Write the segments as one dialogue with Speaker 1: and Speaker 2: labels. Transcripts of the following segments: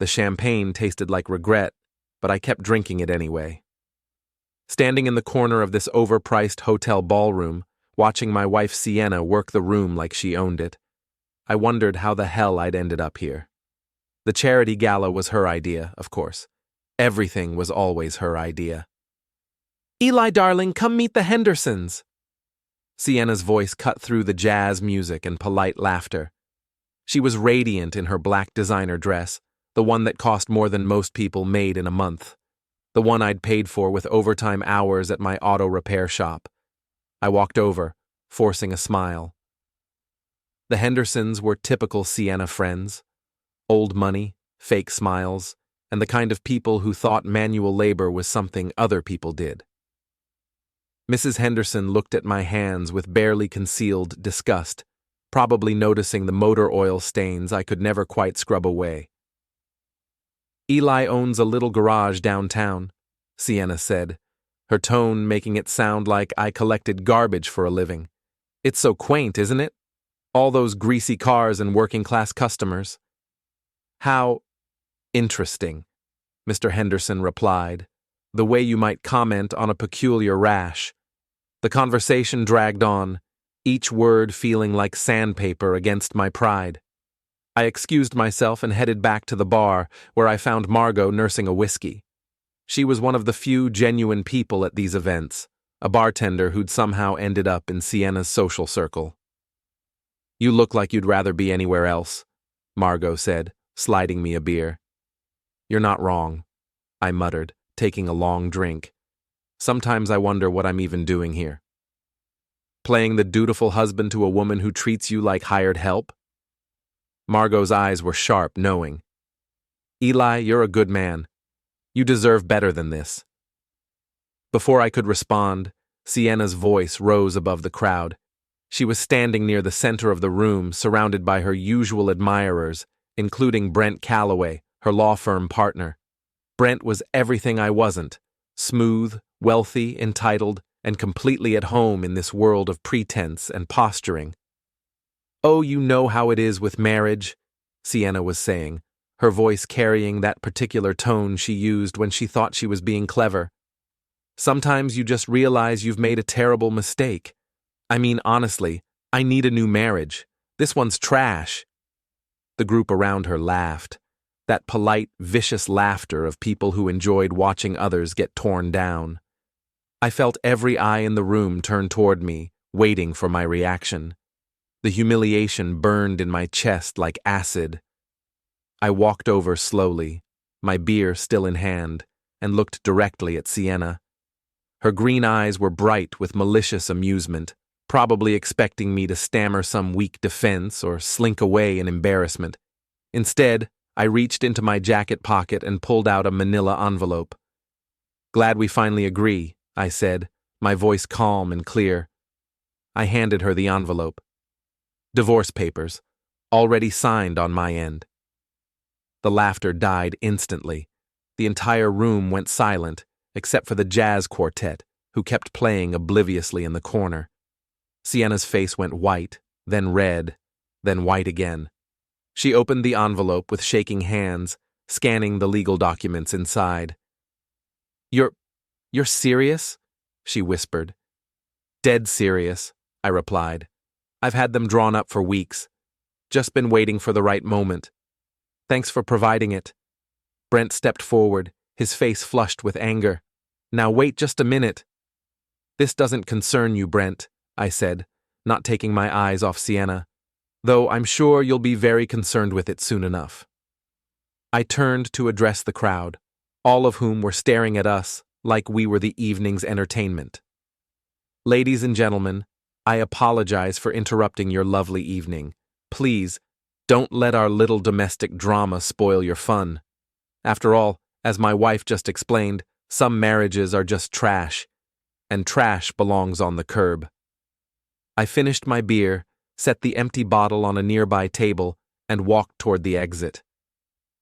Speaker 1: The champagne tasted like regret, but I kept drinking it anyway. Standing in the corner of this overpriced hotel ballroom, watching my wife Sienna work the room like she owned it, I wondered how the hell I'd ended up here. The charity gala was her idea, of course. Everything was always her idea. "Eli, darling, come meet the Hendersons." Sienna's voice cut through the jazz music and polite laughter. She was radiant in her black designer dress, the one that cost more than most people made in a month, the one I'd paid for with overtime hours at my auto repair shop. I walked over, forcing a smile. The Hendersons were typical Sienna friends. Old money, fake smiles, and the kind of people who thought manual labor was something other people did. Mrs. Henderson looked at my hands with barely concealed disgust, probably noticing the motor oil stains I could never quite scrub away. "Eli owns a little garage downtown," Sienna said, her tone making it sound like I collected garbage for a living. "It's so quaint, isn't it? All those greasy cars and working-class customers." "How interesting," Mr. Henderson replied, the way you might comment on a peculiar rash. The conversation dragged on, each word feeling like sandpaper against my pride. I excused myself and headed back to the bar, where I found Margot nursing a whiskey. She was one of the few genuine people at these events, a bartender who'd somehow ended up in Sienna's social circle. "You look like you'd rather be anywhere else," Margot said, sliding me a beer. "You're not wrong," I muttered, taking a long drink. "Sometimes I wonder what I'm even doing here. Playing the dutiful husband to a woman who treats you like hired help?" Margot's eyes were sharp, knowing. "Eli, you're a good man. You deserve better than this." Before I could respond, Sienna's voice rose above the crowd. She was standing near the center of the room, surrounded by her usual admirers, including Brent Calloway, her law firm partner. Brent was everything I wasn't: smooth, wealthy, entitled, and completely at home in this world of pretense and posturing. "Oh, you know how it is with marriage," Sienna was saying, her voice carrying that particular tone she used when she thought she was being clever. "Sometimes you just realize you've made a terrible mistake. I mean, honestly, I need a new marriage. This one's trash." The group around her laughed, that polite, vicious laughter of people who enjoyed watching others get torn down. I felt every eye in the room turn toward me, waiting for my reaction. The humiliation burned in my chest like acid. I walked over slowly, my beer still in hand, and looked directly at Sienna. Her green eyes were bright with malicious amusement, probably expecting me to stammer some weak defense or slink away in embarrassment. Instead, I reached into my jacket pocket and pulled out a manila envelope. "Glad we finally agree," I said, my voice calm and clear. I handed her the envelope. "Divorce papers, already signed on my end." The laughter died instantly. The entire room went silent, except for the jazz quartet, who kept playing obliviously in the corner. Sienna's face went white, then red, then white again. She opened the envelope with shaking hands, scanning the legal documents inside. You're serious?" she whispered. "Dead serious," I replied. "I've had them drawn up for weeks. Just been waiting for the right moment. Thanks for providing it." Brent stepped forward, his face flushed with anger. "Now wait just a minute." "This doesn't concern you, Brent," I said, not taking my eyes off Sienna, "though I'm sure you'll be very concerned with it soon enough." I turned to address the crowd, all of whom were staring at us like we were the evening's entertainment. "Ladies and gentlemen, I apologize for interrupting your lovely evening. Please, don't let our little domestic drama spoil your fun. After all, as my wife just explained, some marriages are just trash, and trash belongs on the curb." I finished my beer, set the empty bottle on a nearby table, and walked toward the exit.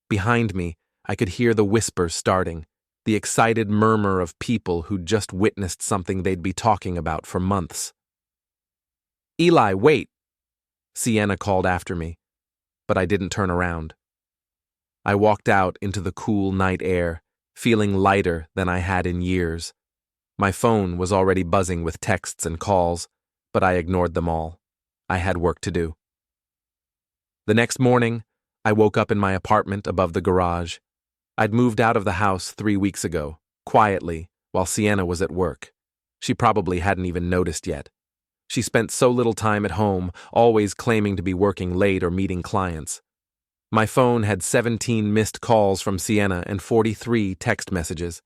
Speaker 1: Behind me, I could hear the whispers starting, the excited murmur of people who'd just witnessed something they'd be talking about for months. "Eli, wait!" Sienna called after me, but I didn't turn around. I walked out into the cool night air, feeling lighter than I had in years. My phone was already buzzing with texts and calls, but I ignored them all. I had work to do. The next morning, I woke up in my apartment above the garage. I'd moved out of the house 3 weeks ago, quietly, while Sienna was at work. She probably hadn't even noticed yet. She spent so little time at home, always claiming to be working late or meeting clients. My phone had 17 missed calls from Sienna and 43 text messages.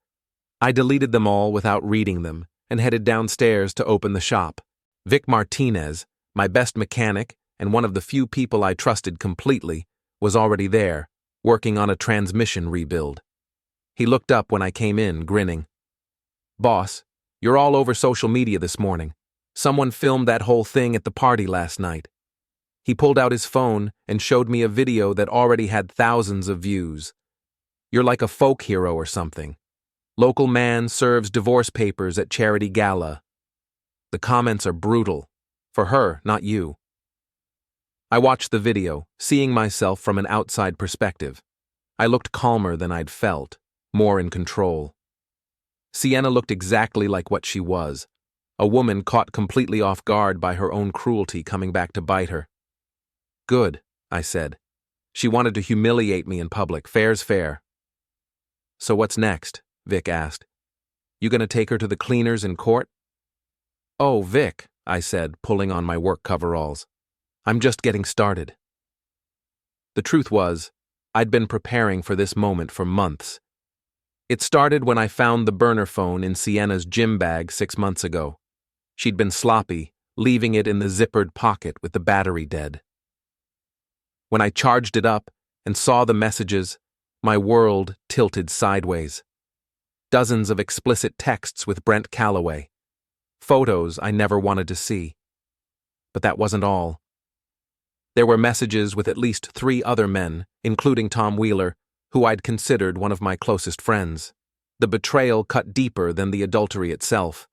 Speaker 1: I deleted them all without reading them and headed downstairs to open the shop. Vic Martinez, my best mechanic and one of the few people I trusted completely, was already there, working on a transmission rebuild. He looked up when I came in, grinning. "Boss, you're all over social media this morning. Someone filmed that whole thing at the party last night." He pulled out his phone and showed me a video that already had thousands of views. "You're like a folk hero or something. Local man serves divorce papers at charity gala." The comments are brutal. For her, not you. I watched the video, seeing myself from an outside perspective. I looked calmer than I'd felt, more in control. Sienna looked exactly like what she was, a woman caught completely off guard by her own cruelty coming back to bite her. "Good," I said. "She wanted to humiliate me in public. Fair's fair." "So what's next?" Vic asked. "You gonna take her to the cleaners in court?" "Oh, Vic," I said, pulling on my work coveralls. "I'm just getting started." The truth was, I'd been preparing for this moment for months. It started when I found the burner phone in Sienna's gym bag 6 months ago. She'd been sloppy, leaving it in the zippered pocket with the battery dead. When I charged it up and saw the messages, my world tilted sideways. Dozens of explicit texts with Brent Calloway. Photos I never wanted to see. But that wasn't all. There were messages with at least 3 other men, including Tom Wheeler, who I'd considered one of my closest friends. The betrayal cut deeper than the adultery itself.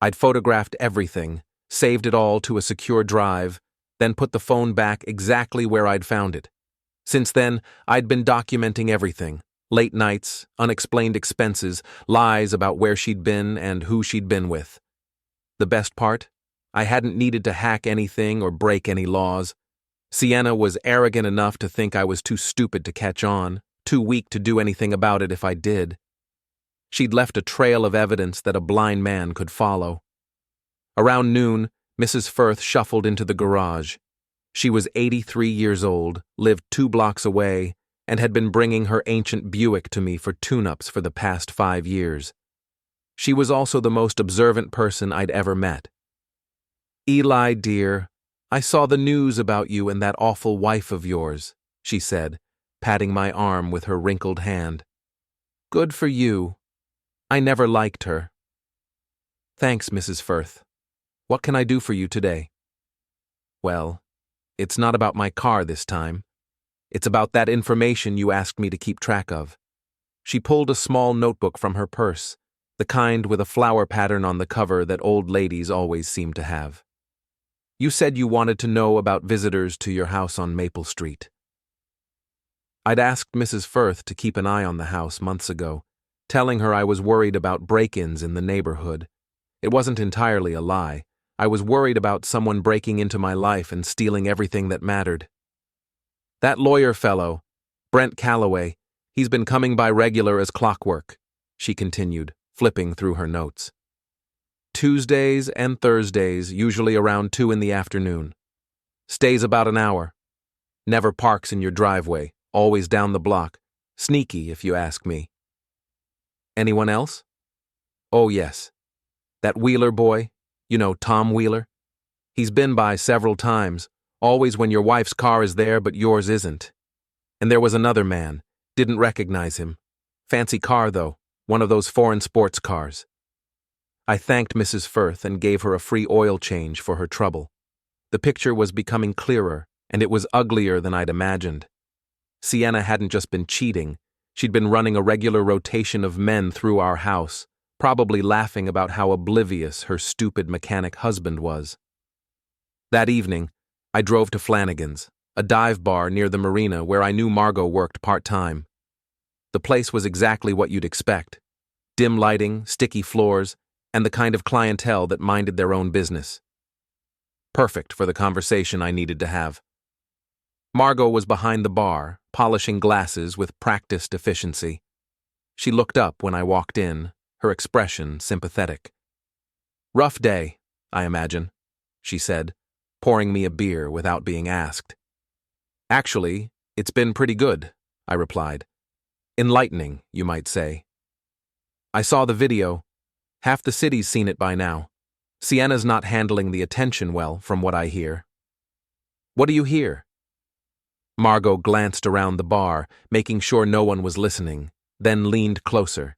Speaker 1: I'd photographed everything, saved it all to a secure drive, then put the phone back exactly where I'd found it. Since then, I'd been documenting everything. Late nights, unexplained expenses, lies about where she'd been and who she'd been with. The best part? I hadn't needed to hack anything or break any laws. Sienna was arrogant enough to think I was too stupid to catch on, too weak to do anything about it if I did. She'd left a trail of evidence that a blind man could follow. Around noon, Mrs. Firth shuffled into the garage. She was 83 years old, lived 2 blocks away, and had been bringing her ancient Buick to me for tune-ups for the past 5 years. She was also the most observant person I'd ever met. "Eli, dear, I saw the news about you and that awful wife of yours," she said, patting my arm with her wrinkled hand. "Good for you. I never liked her." "Thanks, Mrs. Firth. What can I do for you today?" "Well, it's not about my car this time. It's about that information you asked me to keep track of." She pulled a small notebook from her purse, the kind with a flower pattern on the cover that old ladies always seem to have. "You said you wanted to know about visitors to your house on Maple Street." I'd asked Mrs. Firth to keep an eye on the house months ago, telling her I was worried about break-ins in the neighborhood. It wasn't entirely a lie. I was worried about someone breaking into my life and stealing everything that mattered. "That lawyer fellow, Brent Calloway, he's been coming by regular as clockwork," she continued, flipping through her notes. "Tuesdays and Thursdays, usually around 2 in the afternoon. Stays about an hour. Never parks in your driveway, always down the block. Sneaky, if you ask me." "Anyone else?" "Oh, yes. That Wheeler boy, you know, Tom Wheeler. He's been by several times, always when your wife's car is there but yours isn't. And there was another man, didn't recognize him. Fancy car, though, one of those foreign sports cars." I thanked Mrs. Firth and gave her a free oil change for her trouble. The picture was becoming clearer, and it was uglier than I'd imagined. Sienna hadn't just been cheating, she'd been running a regular rotation of men through our house, probably laughing about how oblivious her stupid mechanic husband was. That evening, I drove to Flanagan's, a dive bar near the marina where I knew Margot worked part-time. The place was exactly what you'd expect. Dim lighting, sticky floors, and the kind of clientele that minded their own business. Perfect for the conversation I needed to have. Margot was behind the bar, polishing glasses with practiced efficiency. She looked up when I walked in, her expression sympathetic. "Rough day, I imagine," she said, pouring me a beer without being asked. "Actually, it's been pretty good," I replied. "Enlightening, you might say." "I saw the video. Half the city's seen it by now. Sienna's not handling the attention well, from what I hear." "What do you hear?" Margot glanced around the bar, making sure no one was listening, then leaned closer.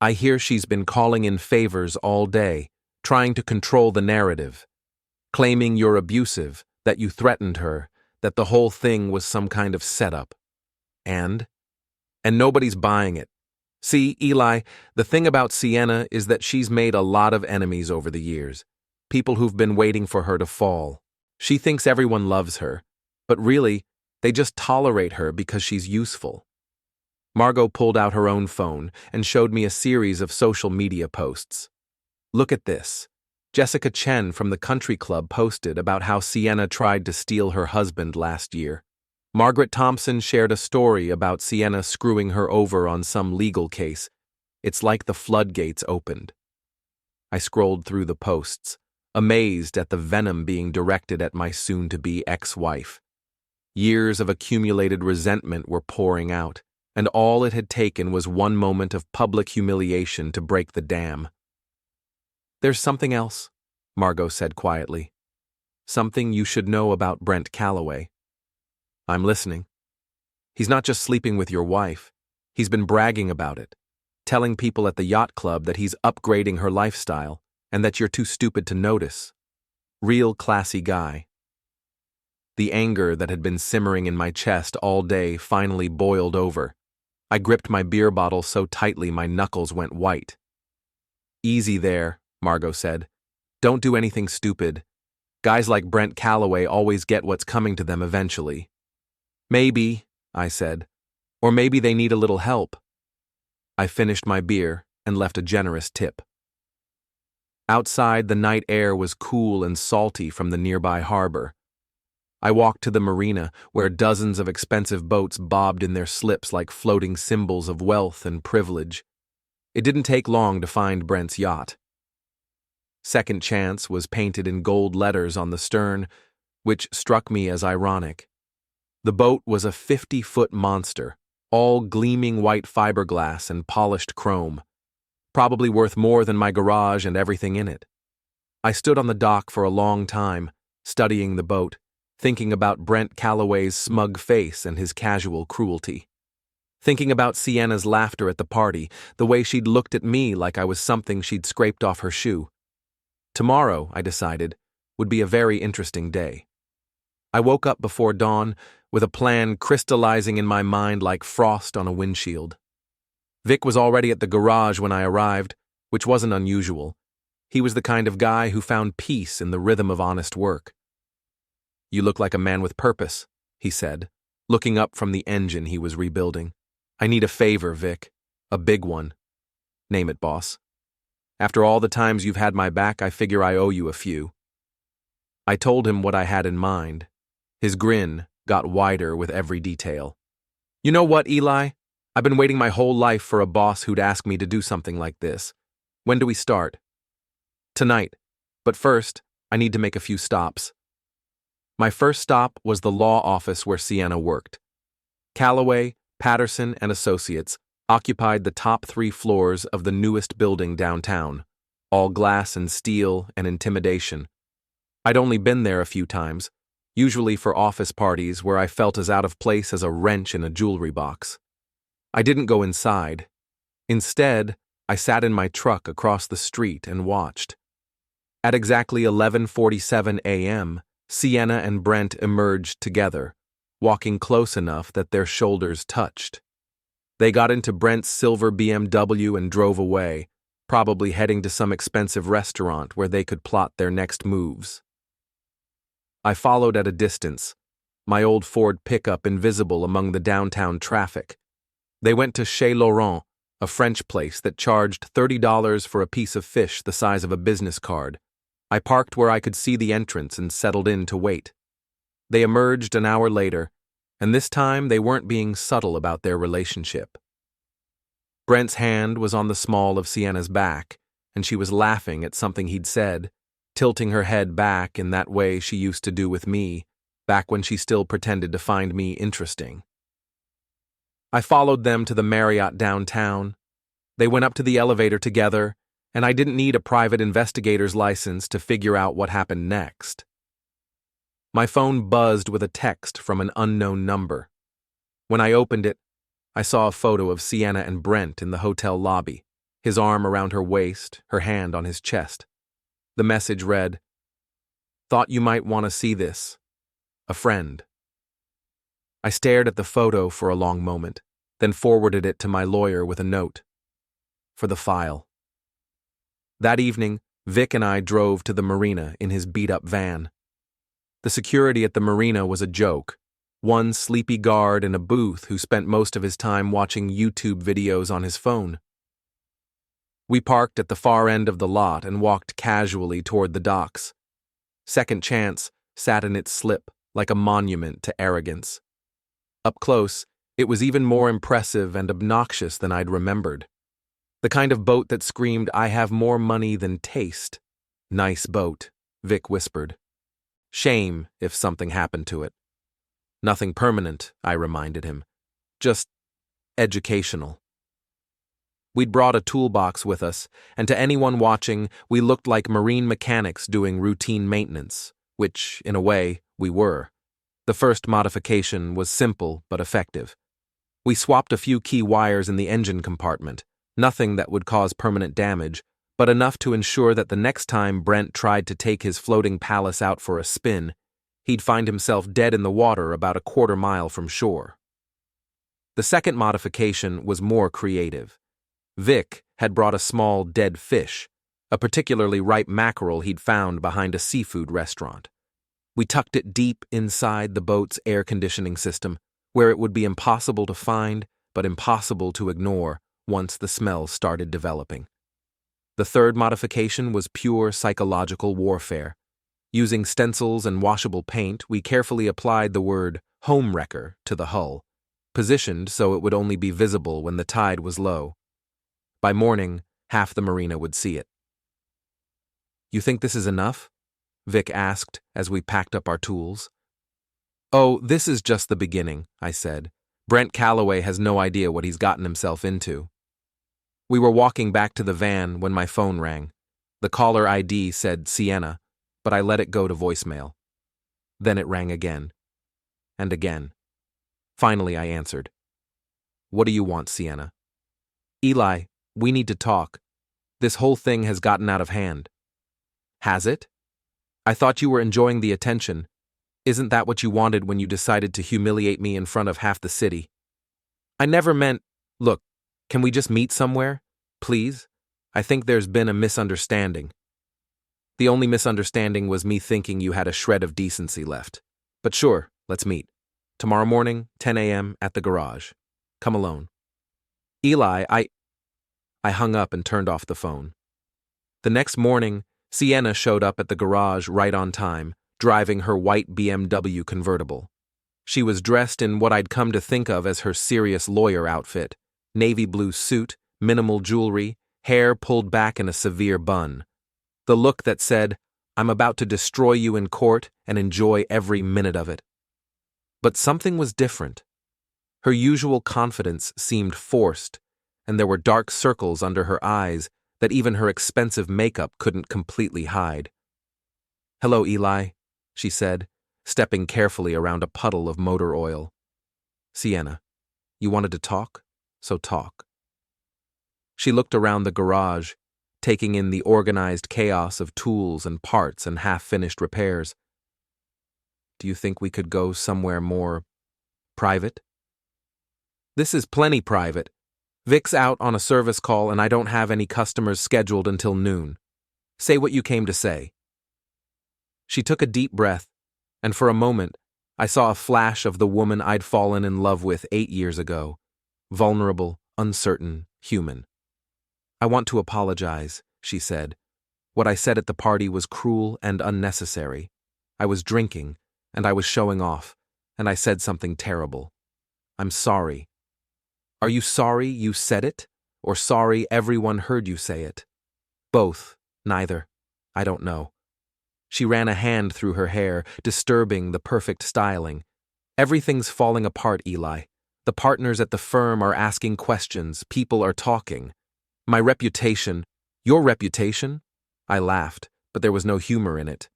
Speaker 1: "I hear she's been calling in favors all day, trying to control the narrative, claiming you're abusive, that you threatened her, that the whole thing was some kind of setup. And nobody's buying it. See, Eli, the thing about Sienna is that she's made a lot of enemies over the years, people who've been waiting for her to fall. She thinks everyone loves her, but really, they just tolerate her because she's useful." Margot pulled out her own phone and showed me a series of social media posts. "Look at this. Jessica Chen from the country club posted about how Sienna tried to steal her husband last year. Margaret Thompson shared a story about Sienna screwing her over on some legal case. It's like the floodgates opened." I scrolled through the posts, amazed at the venom being directed at my soon-to-be ex-wife. Years of accumulated resentment were pouring out, and all it had taken was one moment of public humiliation to break the dam. "There's something else," Margot said quietly. "Something you should know about Brent Calloway." "I'm listening." "He's not just sleeping with your wife. He's been bragging about it, telling people at the yacht club that he's upgrading her lifestyle and that you're too stupid to notice. Real classy guy." The anger that had been simmering in my chest all day finally boiled over. I gripped my beer bottle so tightly my knuckles went white. "Easy there," Margot said. "Don't do anything stupid. Guys like Brent Calloway always get what's coming to them eventually." "Maybe," I said. "Or maybe they need a little help." I finished my beer and left a generous tip. Outside, the night air was cool and salty from the nearby harbor. I walked to the marina, where dozens of expensive boats bobbed in their slips like floating symbols of wealth and privilege. It didn't take long to find Brent's yacht. "Second Chance" was painted in gold letters on the stern, which struck me as ironic. The boat was a 50-foot monster, all gleaming white fiberglass and polished chrome, probably worth more than my garage and everything in it. I stood on the dock for a long time, studying the boat, thinking about Brent Calloway's smug face and his casual cruelty. Thinking about Sienna's laughter at the party, the way she'd looked at me like I was something she'd scraped off her shoe. Tomorrow, I decided, would be a very interesting day. I woke up before dawn, with a plan crystallizing in my mind like frost on a windshield. Vic was already at the garage when I arrived, which wasn't unusual. He was the kind of guy who found peace in the rhythm of honest work. "You look like a man with purpose," he said, looking up from the engine he was rebuilding. "I need a favor, Vic. A big one." "Name it, boss." "After all the times you've had my back, I figure I owe you a few." I told him what I had in mind. His grin got wider with every detail. "You know what, Eli? I've been waiting my whole life for a boss who'd ask me to do something like this. When do we start?" "Tonight. But first, I need to make a few stops." My first stop was the law office where Sienna worked. Calloway, Patterson, and Associates occupied the top 3 floors of the newest building downtown, all glass and steel and intimidation. I'd only been there a few times, usually for office parties where I felt as out of place as a wrench in a jewelry box. I didn't go inside. Instead, I sat in my truck across the street and watched. At exactly 11:47 a.m., Sienna and Brent emerged together, walking close enough that their shoulders touched. They got into Brent's silver BMW and drove away, probably heading to some expensive restaurant where they could plot their next moves. I followed at a distance, my old Ford pickup invisible among the downtown traffic. They went to Chez Laurent, a French place that charged $30 for a piece of fish the size of a business card. I parked where I could see the entrance and settled in to wait. They emerged an hour later, and this time they weren't being subtle about their relationship. Brent's hand was on the small of Sienna's back, and she was laughing at something he'd said, tilting her head back in that way she used to do with me, back when she still pretended to find me interesting. I followed them to the Marriott downtown. They went up to the elevator together, and I didn't need a private investigator's license to figure out what happened next. My phone buzzed with a text from an unknown number. When I opened it, I saw a photo of Sienna and Brent in the hotel lobby, his arm around her waist, her hand on his chest. The message read, "Thought you might want to see this. A friend." I stared at the photo for a long moment, then forwarded it to my lawyer with a note. For the file. That evening, Vic and I drove to the marina in his beat-up van. The security at the marina was a joke. One sleepy guard in a booth who spent most of his time watching YouTube videos on his phone. We parked at the far end of the lot and walked casually toward the docks. Second Chance sat in its slip like a monument to arrogance. Up close, it was even more impressive and obnoxious than I'd remembered. The kind of boat that screamed, "I have more money than taste." "Nice boat," Vic whispered. "Shame if something happened to it." "Nothing permanent," I reminded him. "Just educational." We'd brought a toolbox with us, and to anyone watching, we looked like marine mechanics doing routine maintenance, which, in a way, we were. The first modification was simple but effective. We swapped a few key wires in the engine compartment, nothing that would cause permanent damage, but enough to ensure that the next time Brent tried to take his floating palace out for a spin, he'd find himself dead in the water about a quarter mile from shore. The second modification was more creative. Vic had brought a small dead fish, a particularly ripe mackerel he'd found behind a seafood restaurant. We tucked it deep inside the boat's air conditioning system, where it would be impossible to find, but impossible to ignore once the smell started developing. The third modification was pure psychological warfare. Using stencils and washable paint, we carefully applied the word "homewrecker" to the hull, positioned so it would only be visible when the tide was low. By morning, half the marina would see it. "You think this is enough?" Vic asked as we packed up our tools. "Oh, this is just the beginning," I said. "Brent Calloway has no idea what he's gotten himself into." We were walking back to the van when my phone rang. The caller ID said Sienna, but I let it go to voicemail. Then it rang again. And again. Finally, I answered. "What do you want, Sienna?" "Eli, we need to talk. This whole thing has gotten out of hand." "Has it? I thought you were enjoying the attention. Isn't that what you wanted when you decided to humiliate me in front of half the city?" "I never meant— Look, can we just meet somewhere? Please? I think there's been a misunderstanding." "The only misunderstanding was me thinking you had a shred of decency left. But sure, let's meet. Tomorrow morning, 10 a.m. at the garage. Come alone." "Eli, I hung up and turned off the phone. The next morning, Sienna showed up at the garage right on time, driving her white BMW convertible. She was dressed in what I'd come to think of as her serious lawyer outfit: navy blue suit, minimal jewelry, hair pulled back in a severe bun. The look that said, "I'm about to destroy you in court and enjoy every minute of it." But something was different. Her usual confidence seemed forced, and there were dark circles under her eyes that even her expensive makeup couldn't completely hide. "Hello, Eli," she said, stepping carefully around a puddle of motor oil. "Sienna, you wanted to talk? So talk." She looked around the garage, taking in the organized chaos of tools and parts and half-finished repairs. "Do you think we could go somewhere more private?" "This is plenty private. Vic's out on a service call and I don't have any customers scheduled until noon. Say what you came to say." She took a deep breath, and for a moment, I saw a flash of the woman I'd fallen in love with 8 years ago, vulnerable, uncertain, human. "I want to apologize," she said. "What I said at the party was cruel and unnecessary. I was drinking, and I was showing off, and I said something terrible. I'm sorry." "Are you sorry you said it, or sorry everyone heard you say it?" "Both. Neither. I don't know." She ran a hand through her hair, disturbing the perfect styling. "Everything's falling apart, Eli. The partners at the firm are asking questions, people are talking. My reputation—" "Your reputation?" I laughed, but there was no humor in it.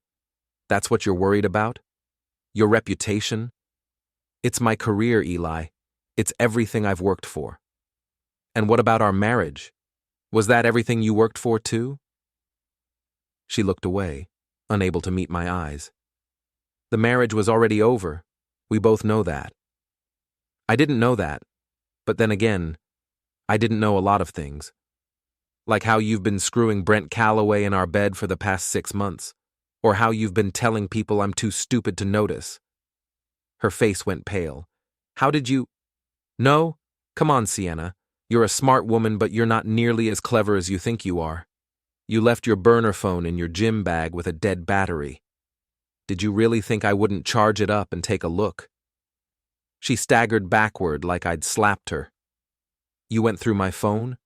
Speaker 1: "That's what you're worried about? Your reputation?" "It's my career, Eli. It's everything I've worked for." "And what about our marriage? Was that everything you worked for, too?" She looked away, unable to meet my eyes. "The marriage was already over. We both know that." I didn't know that, but then again, I didn't know a lot of things. Like how you've been screwing Brent Calloway in our bed for the past 6 months, or how you've been telling people I'm too stupid to notice. Her face went pale. "How did you—" "No? Come on, Sienna. You're a smart woman, but you're not nearly as clever as you think you are. You left your burner phone in your gym bag with a dead battery. Did you really think I wouldn't charge it up and take a look?" She staggered backward like I'd slapped her. "You went through my phone?"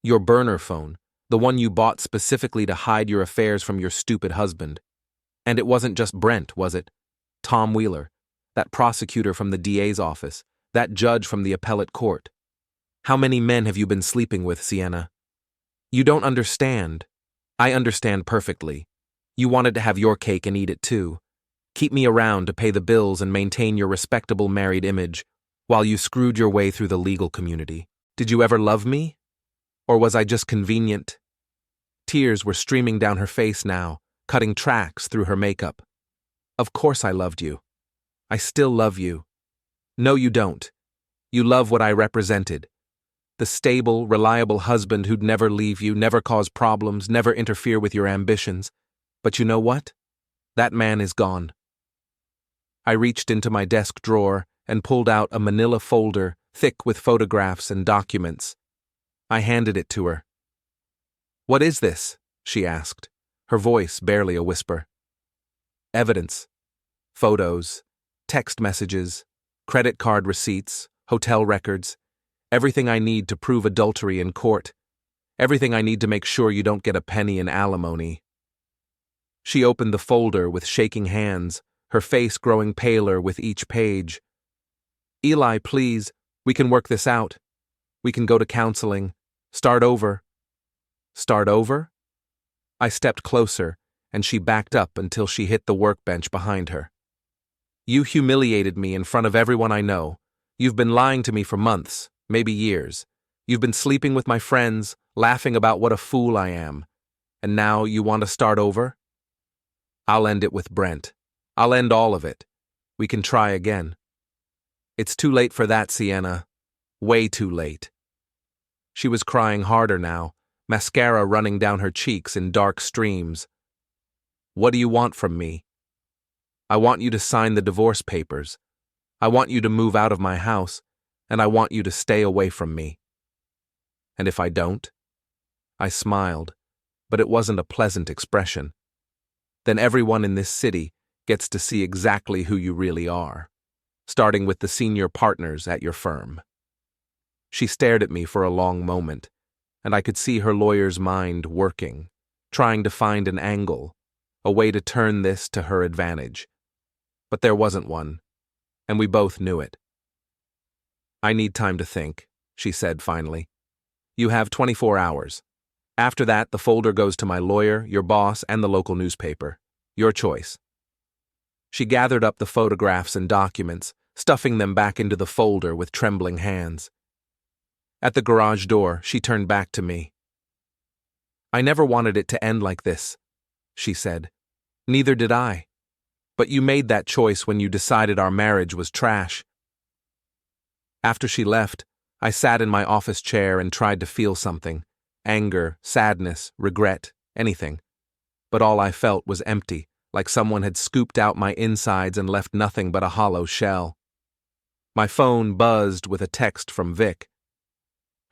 Speaker 1: "Your burner phone, the one you bought specifically to hide your affairs from your stupid husband. And it wasn't just Brent, was it? Tom Wheeler, that prosecutor from the DA's office, that judge from the appellate court. How many men have you been sleeping with, Sienna? You don't understand. I understand perfectly. You wanted to have your cake and eat it too. Keep me around to pay the bills and maintain your respectable married image, while you screwed your way through the legal community. Did you ever love me? Or was I just convenient?" Tears were streaming down her face now, cutting tracks through her makeup. "Of course I loved you. I still love you." "No, you don't. You love what I represented. The stable, reliable husband who'd never leave you, never cause problems, never interfere with your ambitions. But you know what? That man is gone." I reached into my desk drawer and pulled out a manila folder thick with photographs and documents. I handed it to her. "What is this?" she asked, her voice barely a whisper. "Evidence. Photos, text messages, credit card receipts, hotel records, everything I need to prove adultery in court, everything I need to make sure you don't get a penny in alimony." She opened the folder with shaking hands, her face growing paler with each page. "Eli, please, we can work this out. We can go to counseling. Start over." "Start over?" I stepped closer, and she backed up until she hit the workbench behind her. "You humiliated me in front of everyone I know. You've been lying to me for months, maybe years. You've been sleeping with my friends, laughing about what a fool I am. And now you want to start over?" "I'll end it with Brent. I'll end all of it. We can try again." "It's too late for that, Sienna. Way too late." She was crying harder now, mascara running down her cheeks in dark streams. "What do you want from me?" "I want you to sign the divorce papers. I want you to move out of my house, and I want you to stay away from me." "And if I don't?" I smiled, but it wasn't a pleasant expression. "Then everyone in this city gets to see exactly who you really are, starting with the senior partners at your firm." She stared at me for a long moment, and I could see her lawyer's mind working, trying to find an angle, a way to turn this to her advantage. But there wasn't one, and we both knew it. "I need time to think," she said finally. "You have 24 hours. After that, the folder goes to my lawyer, your boss, and the local newspaper. Your choice." She gathered up the photographs and documents, stuffing them back into the folder with trembling hands. At the garage door, she turned back to me. "I never wanted it to end like this," she said. "Neither did I. But you made that choice when you decided our marriage was trash." After she left, I sat in my office chair and tried to feel something. Anger, sadness, regret, anything. But all I felt was empty, like someone had scooped out my insides and left nothing but a hollow shell. My phone buzzed with a text from Vic.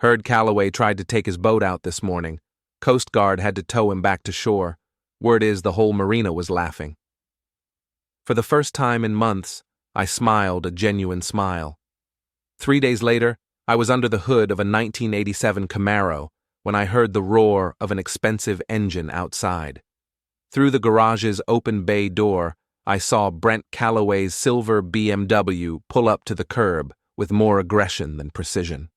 Speaker 1: Heard Calloway tried to take his boat out this morning. Coast Guard had to tow him back to shore. Word is the whole marina was laughing. For the first time in months, I smiled a genuine smile. 3 days later, I was under the hood of a 1987 Camaro when I heard the roar of an expensive engine outside. Through the garage's open bay door, I saw Brent Calloway's silver BMW pull up to the curb with more aggression than precision.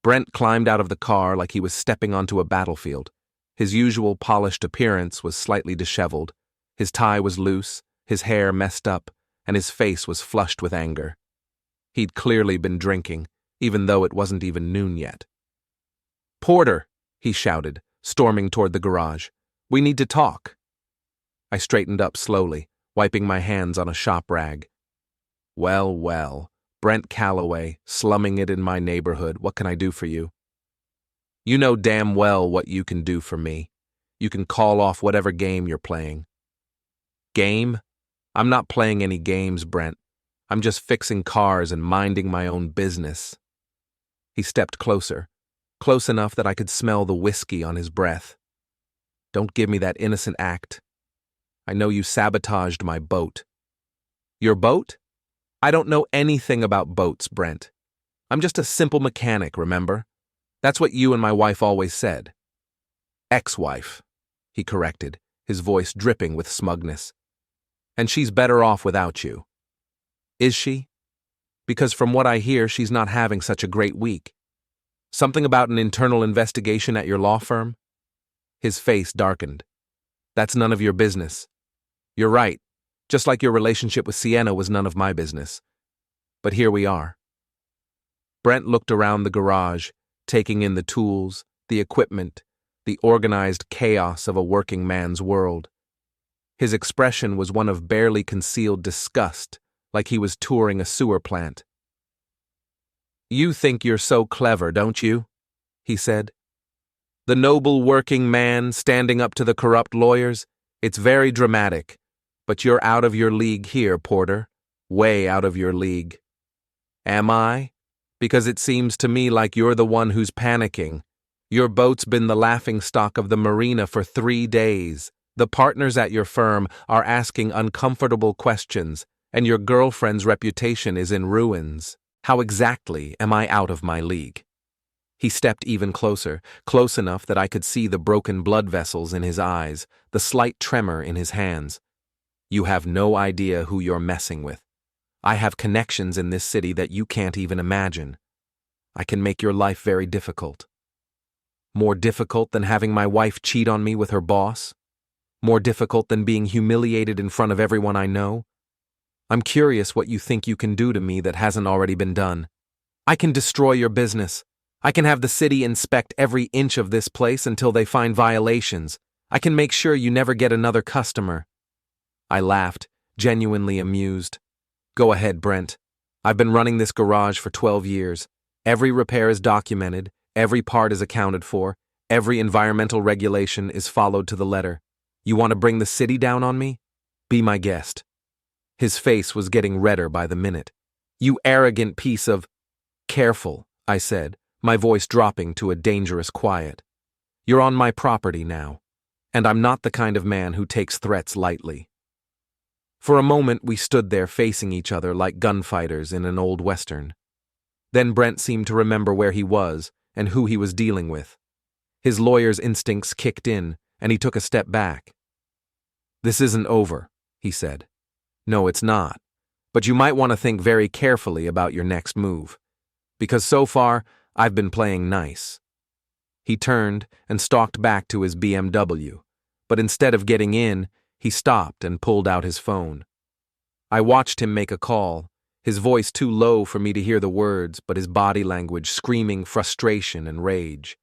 Speaker 1: Brent climbed out of the car like he was stepping onto a battlefield. His usual polished appearance was slightly disheveled. His tie was loose, his hair messed up, and his face was flushed with anger. He'd clearly been drinking, even though it wasn't even noon yet. "Porter," he shouted, storming toward the garage. "We need to talk." I straightened up slowly, wiping my hands on a shop rag. Well, Brent Calloway, slumming it in my neighborhood, what can I do for you? You know damn well what you can do for me. You can call off whatever game you're playing. Game? I'm not playing any games, Brent. I'm just fixing cars and minding my own business. He stepped closer, close enough that I could smell the whiskey on his breath. Don't give me that innocent act. I know you sabotaged my boat. Your boat? I don't know anything about boats, Brent. I'm just a simple mechanic, remember? That's what you and my wife always said. Ex-wife, he corrected, his voice dripping with smugness. And she's better off without you. Is she? Because from what I hear, she's not having such a great week. Something about an internal investigation at your law firm? His face darkened. That's none of your business. You're right. Just like your relationship with Sienna was none of my business. But here we are. Brent looked around the garage, taking in the tools, the equipment, the organized chaos of a working man's world. His expression was one of barely concealed disgust, like he was touring a sewer plant. You think you're so clever, don't you? He said. The noble working man standing up to the corrupt lawyers? It's very dramatic. But you're out of your league here, Porter. Way out of your league. Am I? Because it seems to me like you're the one who's panicking. Your boat's been the laughingstock of the marina for 3 days. The partners at your firm are asking uncomfortable questions, and your girlfriend's reputation is in ruins. How exactly am I out of my league? He stepped even closer, close enough that I could see the broken blood vessels in his eyes, the slight tremor in his hands. You have no idea who you're messing with. I have connections in this city that you can't even imagine. I can make your life very difficult. More difficult than having my wife cheat on me with her boss? More difficult than being humiliated in front of everyone I know? I'm curious what you think you can do to me that hasn't already been done. I can destroy your business. I can have the city inspect every inch of this place until they find violations. I can make sure you never get another customer. I laughed, genuinely amused. Go ahead, Brent. I've been running this garage for 12 years. Every repair is documented, every part is accounted for, every environmental regulation is followed to the letter. You want to bring the city down on me? Be my guest. His face was getting redder by the minute. You arrogant piece of... Careful, I said, my voice dropping to a dangerous quiet. You're on my property now, and I'm not the kind of man who takes threats lightly. For a moment we stood there facing each other like gunfighters in an old western. Then Brent seemed to remember where he was and who he was dealing with. His lawyer's instincts kicked in, and he took a step back. This isn't over, he said. No, it's not. But you might want to think very carefully about your next move. Because so far, I've been playing nice. He turned and stalked back to his BMW, but instead of getting in, he stopped and pulled out his phone. I watched him make a call, his voice too low for me to hear the words, but his body language screaming frustration and rage.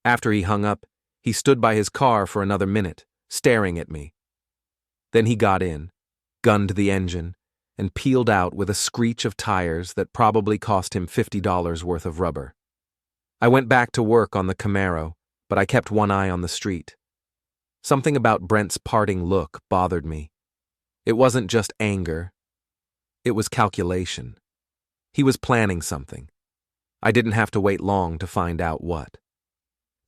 Speaker 1: After he hung up, he stood by his car for another minute, staring at me. Then he got in, gunned the engine, and peeled out with a screech of tires that probably cost him $50 worth of rubber. I went back to work on the Camaro, but I kept one eye on the street. Something about Brent's parting look bothered me. It wasn't just anger. It was calculation. He was planning something. I didn't have to wait long to find out what.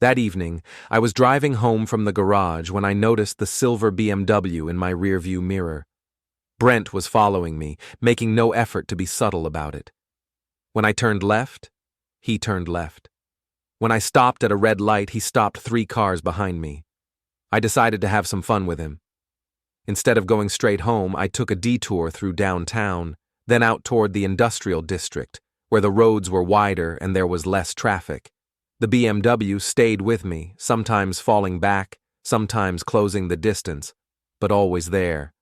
Speaker 1: That evening, I was driving home from the garage when I noticed the silver BMW in my rearview mirror. Brent was following me, making no effort to be subtle about it. When I turned left, he turned left. When I stopped at a red light, he stopped 3 cars behind me. I decided to have some fun with him. Instead of going straight home, I took a detour through downtown, then out toward the industrial district, where the roads were wider and there was less traffic. The BMW stayed with me, sometimes falling back, sometimes closing the distance, but always there.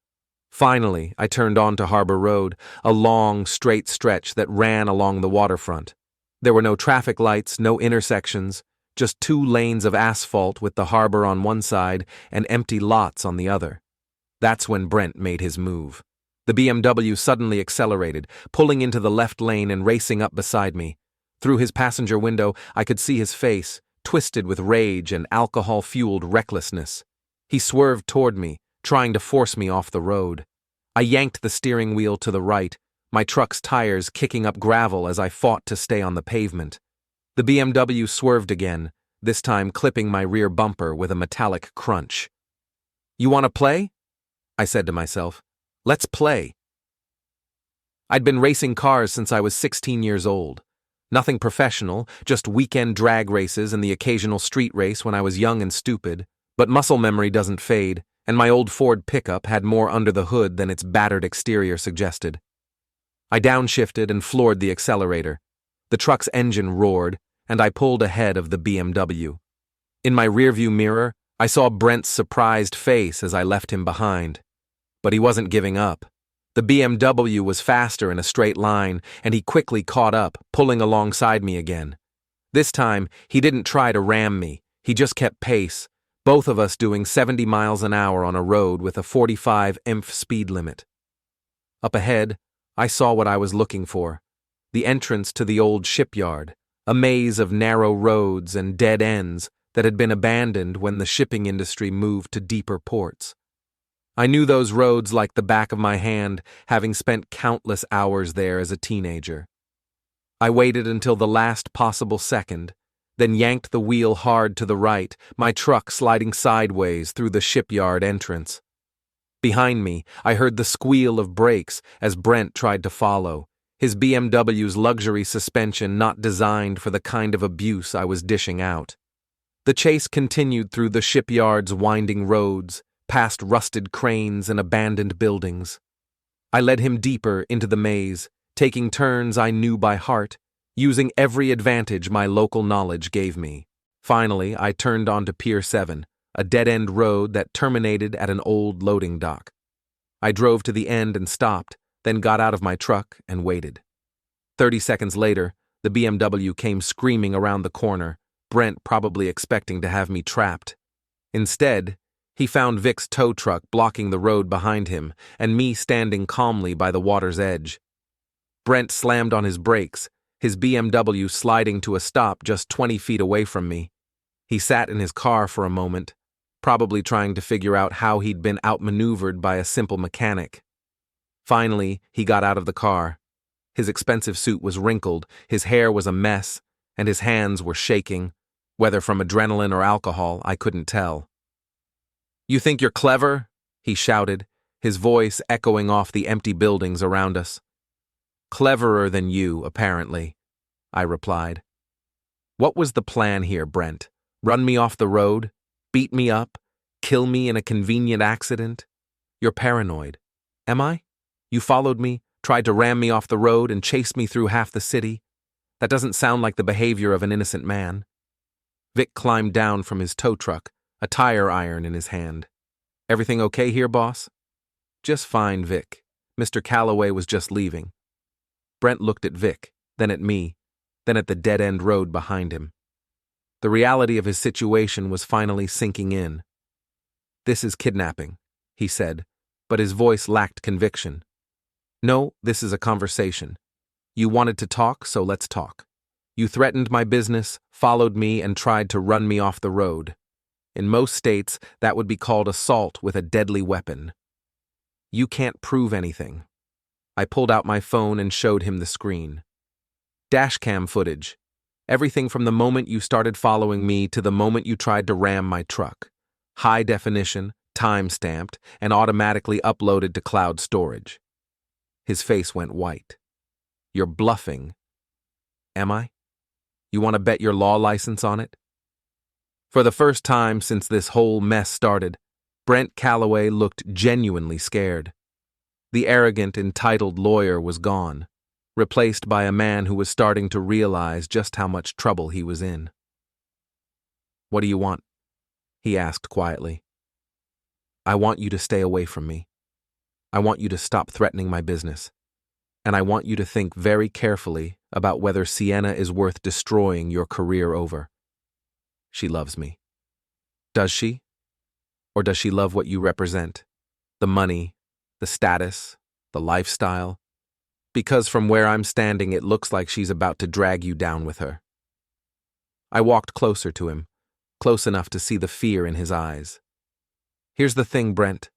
Speaker 1: Finally, I turned onto Harbor Road, a long, straight stretch that ran along the waterfront. There were no traffic lights, no intersections, just 2 lanes of asphalt with the harbor on one side and empty lots on the other. That's when Brent made his move. The BMW suddenly accelerated, pulling into the left lane and racing up beside me. Through his passenger window, I could see his face, twisted with rage and alcohol-fueled recklessness. He swerved toward me, trying to force me off the road. I yanked the steering wheel to the right, my truck's tires kicking up gravel as I fought to stay on the pavement. The BMW swerved again, this time clipping my rear bumper with a metallic crunch. "You want to play?" I said to myself. "Let's play." I'd been racing cars since I was 16 years old. Nothing professional, just weekend drag races and the occasional street race when I was young and stupid, but muscle memory doesn't fade, and my old Ford pickup had more under the hood than its battered exterior suggested. I downshifted and floored the accelerator. The truck's engine roared, and I pulled ahead of the BMW. In my rearview mirror, I saw Brent's surprised face as I left him behind. But he wasn't giving up. The BMW was faster in a straight line, and he quickly caught up, pulling alongside me again. This time, he didn't try to ram me, he just kept pace, both of us doing 70 miles an hour on a road with a 45 mph speed limit. Up ahead, I saw what I was looking for, the entrance to the old shipyard, a maze of narrow roads and dead ends that had been abandoned when the shipping industry moved to deeper ports. I knew those roads like the back of my hand, having spent countless hours there as a teenager. I waited until the last possible second, then yanked the wheel hard to the right, my truck sliding sideways through the shipyard entrance. Behind me, I heard the squeal of brakes as Brent tried to follow, his BMW's luxury suspension not designed for the kind of abuse I was dishing out. The chase continued through the shipyard's winding roads, past rusted cranes and abandoned buildings. I led him deeper into the maze, taking turns I knew by heart, using every advantage my local knowledge gave me. Finally, I turned onto Pier 7, a dead-end road that terminated at an old loading dock. I drove to the end and stopped, then got out of my truck and waited. 30 seconds later, the BMW came screaming around the corner, Brent probably expecting to have me trapped. Instead, he found Vic's tow truck blocking the road behind him and me standing calmly by the water's edge. Brent slammed on his brakes, his BMW sliding to a stop just 20 feet away from me. He sat in his car for a moment, probably trying to figure out how he'd been outmaneuvered by a simple mechanic. Finally, he got out of the car. His expensive suit was wrinkled, his hair was a mess, and his hands were shaking. Whether from adrenaline or alcohol, I couldn't tell. "You think you're clever?" he shouted, his voice echoing off the empty buildings around us. "Cleverer than you, apparently," I replied. "What was the plan here, Brent? Run me off the road? Beat me up? Kill me in a convenient accident? You're paranoid. Am I? You followed me, tried to ram me off the road, and chased me through half the city? That doesn't sound like the behavior of an innocent man." Vic climbed down from his tow truck, a tire iron in his hand. "Everything okay here, boss?" "Just fine, Vic. Mr. Calloway was just leaving." Brent looked at Vic, then at me, then at the dead-end road behind him. The reality of his situation was finally sinking in. "This is kidnapping," he said, but his voice lacked conviction. "No, this is a conversation. You wanted to talk, so let's talk. You threatened my business, followed me, and tried to run me off the road. In most states, that would be called assault with a deadly weapon. You can't prove anything. I pulled out my phone and showed him the screen. Dashcam footage. Everything from the moment you started following me to the moment you tried to ram my truck. High definition, time-stamped, and automatically uploaded to cloud storage. His face went white. You're bluffing. Am I? You want to bet your law license on it? For the first time since this whole mess started, Brent Calloway looked genuinely scared. The arrogant, entitled lawyer was gone, replaced by a man who was starting to realize just how much trouble he was in. "What do you want?" he asked quietly. "I want you to stay away from me. I want you to stop threatening my business. And I want you to think very carefully about whether Sienna is worth destroying your career over. She loves me. Does she? Or does she love what you represent? The money, the status, the lifestyle? Because from where I'm standing, it looks like she's about to drag you down with her." I walked closer to him, close enough to see the fear in his eyes. "Here's the thing, Brent.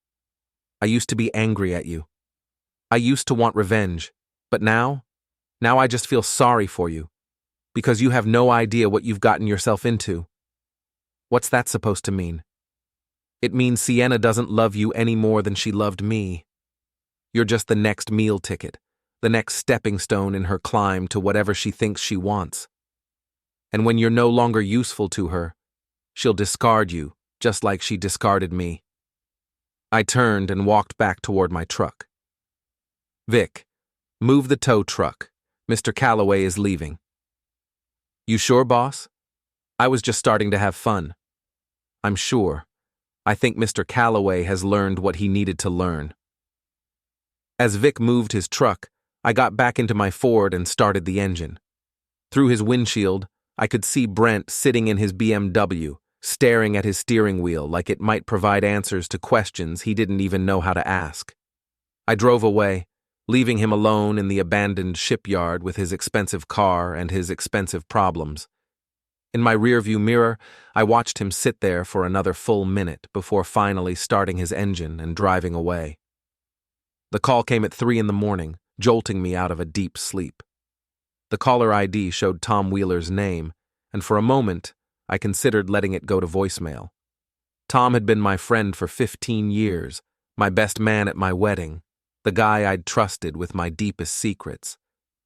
Speaker 1: I used to be angry at you. I used to want revenge, but now I just feel sorry for you, because you have no idea what you've gotten yourself into." "What's that supposed to mean?" "It means Sienna doesn't love you any more than she loved me. You're just the next meal ticket, the next stepping stone in her climb to whatever she thinks she wants. And when you're no longer useful to her, she'll discard you, just like she discarded me." I turned and walked back toward my truck. "Vic, move the tow truck. Mr. Calloway is leaving." "You sure, boss? I was just starting to have fun." "I'm sure. I think Mr. Calloway has learned what he needed to learn." As Vic moved his truck, I got back into my Ford and started the engine. Through his windshield, I could see Brent sitting in his BMW, staring at his steering wheel like it might provide answers to questions he didn't even know how to ask. I drove away, leaving him alone in the abandoned shipyard with his expensive car and his expensive problems. In my rearview mirror, I watched him sit there for another full minute before finally starting his engine and driving away. The call came at 3 a.m, jolting me out of a deep sleep. The caller ID showed Tom Wheeler's name, and for a moment, I considered letting it go to voicemail. Tom had been my friend for 15 years, my best man at my wedding, the guy I'd trusted with my deepest secrets,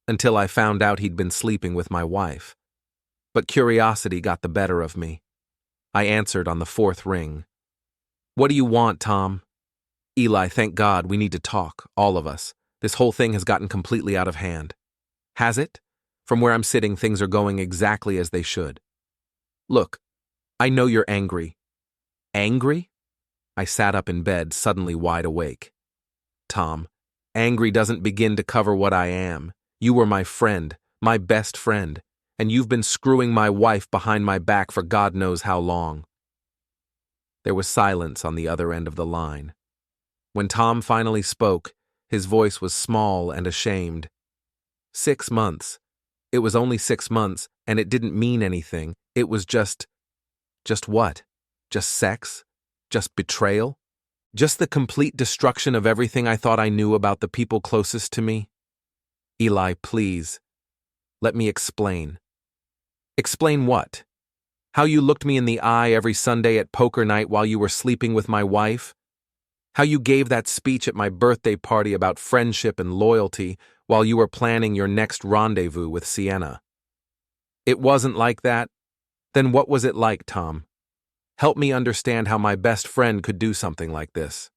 Speaker 1: until I found out he'd been sleeping with my wife. But curiosity got the better of me. I answered on the 4th ring. "What do you want, Tom?" "Eli, thank God, we need to talk, all of us. This whole thing has gotten completely out of hand." "Has it? From where I'm sitting, things are going exactly as they should." "Look, I know you're angry." "Angry?" I sat up in bed, suddenly wide awake. "Tom, angry doesn't begin to cover what I am. You were my friend, my best friend, and you've been screwing my wife behind my back for God knows how long." There was silence on the other end of the line. When Tom finally spoke, his voice was small and ashamed. 6 months. It was only 6 months, and it didn't mean anything. It was just what? Just sex? Just betrayal? Just the complete destruction of everything I thought I knew about the people closest to me? "Eli, please. Let me explain." "Explain what? How you looked me in the eye every Sunday at poker night while you were sleeping with my wife? How you gave that speech at my birthday party about friendship and loyalty while you were planning your next rendezvous with Sienna? It wasn't like that? Then what was it like, Tom? Help me understand how my best friend could do something like this."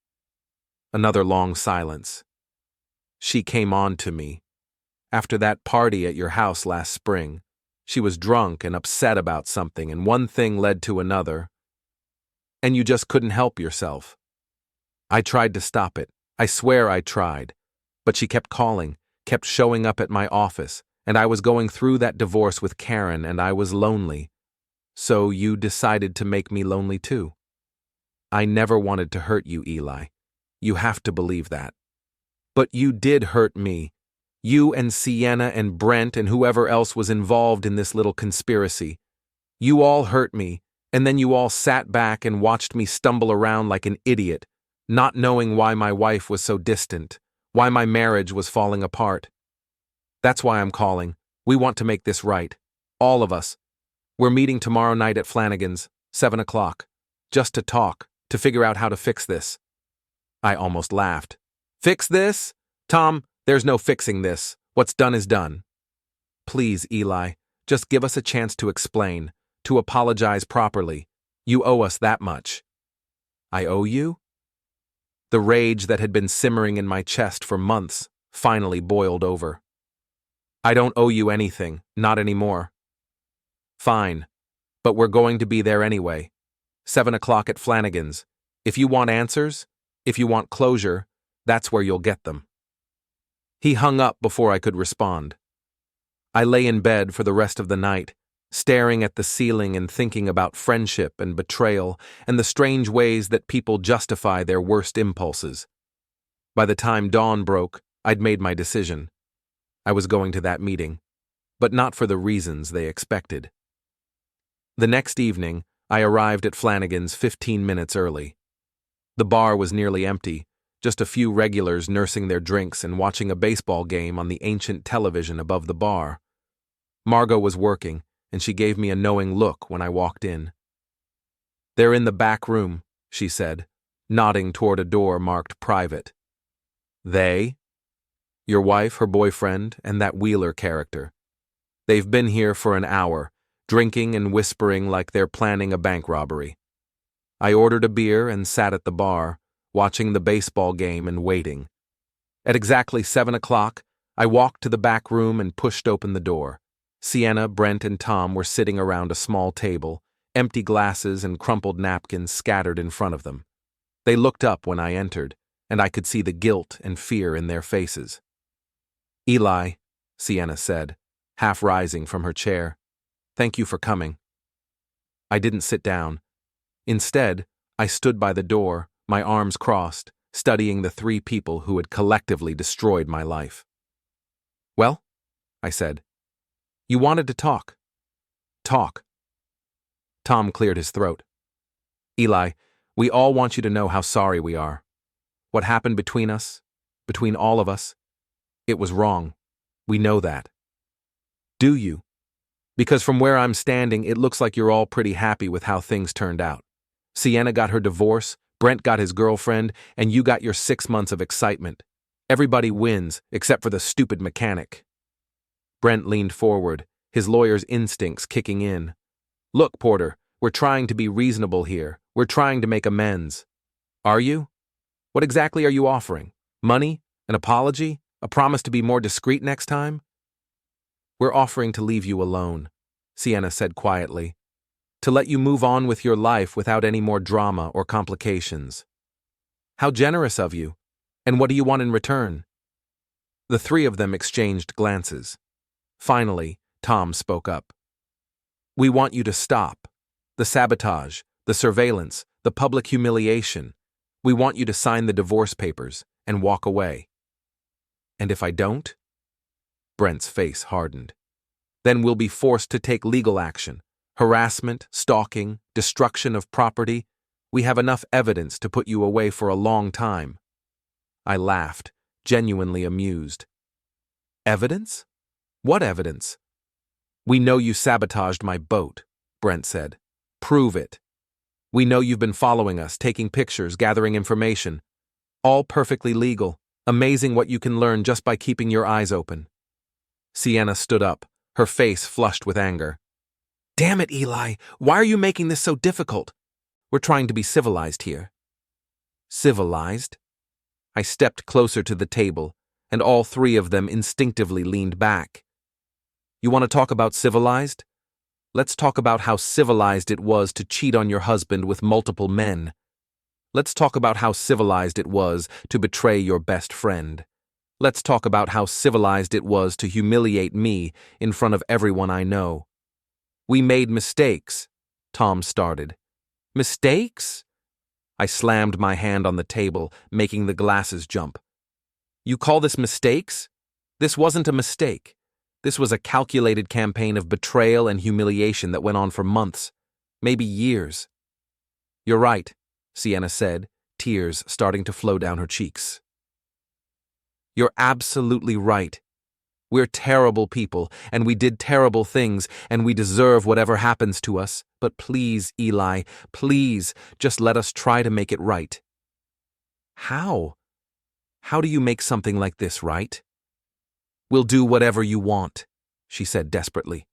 Speaker 1: Another long silence. "She came on to me. After that party at your house last spring, she was drunk and upset about something, and one thing led to another. And you just couldn't help yourself. I tried to stop it. I swear I tried. But she kept calling, kept showing up at my office, and I was going through that divorce with Karen, and I was lonely. So you decided to make me lonely too. I never wanted to hurt you, Eli. You have to believe that. But you did hurt me. You and Sienna and Brent and whoever else was involved in this little conspiracy. You all hurt me, and then you all sat back and watched me stumble around like an idiot, not knowing why my wife was so distant, why my marriage was falling apart. That's why I'm calling. We want to make this right. All of us. We're meeting tomorrow night at Flanagan's, 7 o'clock. Just to talk, to figure out how to fix this. I almost laughed. Fix this? Tom, there's no fixing this. What's done is done. Please, Eli, just give us a chance to explain, to apologize properly. You owe us that much. I owe you? The rage that had been simmering in my chest for months finally boiled over. I don't owe you anything, not anymore. Fine, but we're going to be there anyway. 7 o'clock at Flanagan's. If you want answers, if you want closure, that's where you'll get them. He hung up before I could respond. I lay in bed for the rest of the night, staring at the ceiling and thinking about friendship and betrayal and the strange ways that people justify their worst impulses. By the time dawn broke, I'd made my decision. I was going to that meeting, but not for the reasons they expected. The next evening, I arrived at Flanagan's 15 minutes early. The bar was nearly empty, just a few regulars nursing their drinks and watching a baseball game on the ancient television above the bar. Margot was working, and she gave me a knowing look when I walked in. "They're in the back room," she said, nodding toward a door marked private. "They?" "Your wife, her boyfriend, and that Wheeler character. They've been here for an hour, drinking and whispering like they're planning a bank robbery." I ordered a beer and sat at the bar, watching the baseball game and waiting. At exactly 7 o'clock, I walked to the back room and pushed open the door. Sienna, Brent, and Tom were sitting around a small table, empty glasses and crumpled napkins scattered in front of them. They looked up when I entered, and I could see the guilt and fear in their faces. "Eli," Sienna said, half rising from her chair, "thank you for coming." I didn't sit down. Instead, I stood by the door, my arms crossed, studying the three people who had collectively destroyed my life. "Well," I said, "you wanted to talk." "Talk." Tom cleared his throat. "Eli, we all want you to know how sorry we are. What happened between us, between all of us, it was wrong. We know that." "Do you?" "Because from where I'm standing, it looks like you're all pretty happy with how things turned out. Sienna got her divorce, Brent got his girlfriend, and you got your 6 months of excitement. Everybody wins, except for the stupid mechanic." Brent leaned forward, his lawyer's instincts kicking in. "Look, Porter, we're trying to be reasonable here. We're trying to make amends." "Are you? What exactly are you offering? Money? An apology? A promise to be more discreet next time?" "We're offering to leave you alone," Sienna said quietly. "To let you move on with your life without any more drama or complications." "How generous of you. And what do you want in return?" The three of them exchanged glances. Finally, Tom spoke up. "We want you to stop. The sabotage, the surveillance, the public humiliation. We want you to sign the divorce papers and walk away." "And if I don't?" Brent's face hardened. "Then we'll be forced to take legal action. Harassment, stalking, destruction of property. We have enough evidence to put you away for a long time." I laughed, genuinely amused. "Evidence? What evidence?" "We know you sabotaged my boat," Brent said. "Prove it. We know you've been following us, taking pictures, gathering information. All perfectly legal. Amazing what you can learn just by keeping your eyes open." Sienna stood up, her face flushed with anger. "Damn it, Eli, why are you making this so difficult? We're trying to be civilized here." "Civilized?" I stepped closer to the table, and all three of them instinctively leaned back. "You want to talk about civilized? Let's talk about how civilized it was to cheat on your husband with multiple men. Let's talk about how civilized it was to betray your best friend. Let's talk about how civilized it was to humiliate me in front of everyone I know. We made mistakes," Tom started. "Mistakes?" I slammed my hand on the table, making the glasses jump. "You call this mistakes? This wasn't a mistake. This was a calculated campaign of betrayal and humiliation that went on for months, maybe years." "You're right," Sienna said, tears starting to flow down her cheeks. You're absolutely right. We're terrible people, and we did terrible things, and we deserve whatever happens to us. But please, Eli, please, just let us try to make it right. How? How do you make something like this right? We'll do whatever you want, she said desperately.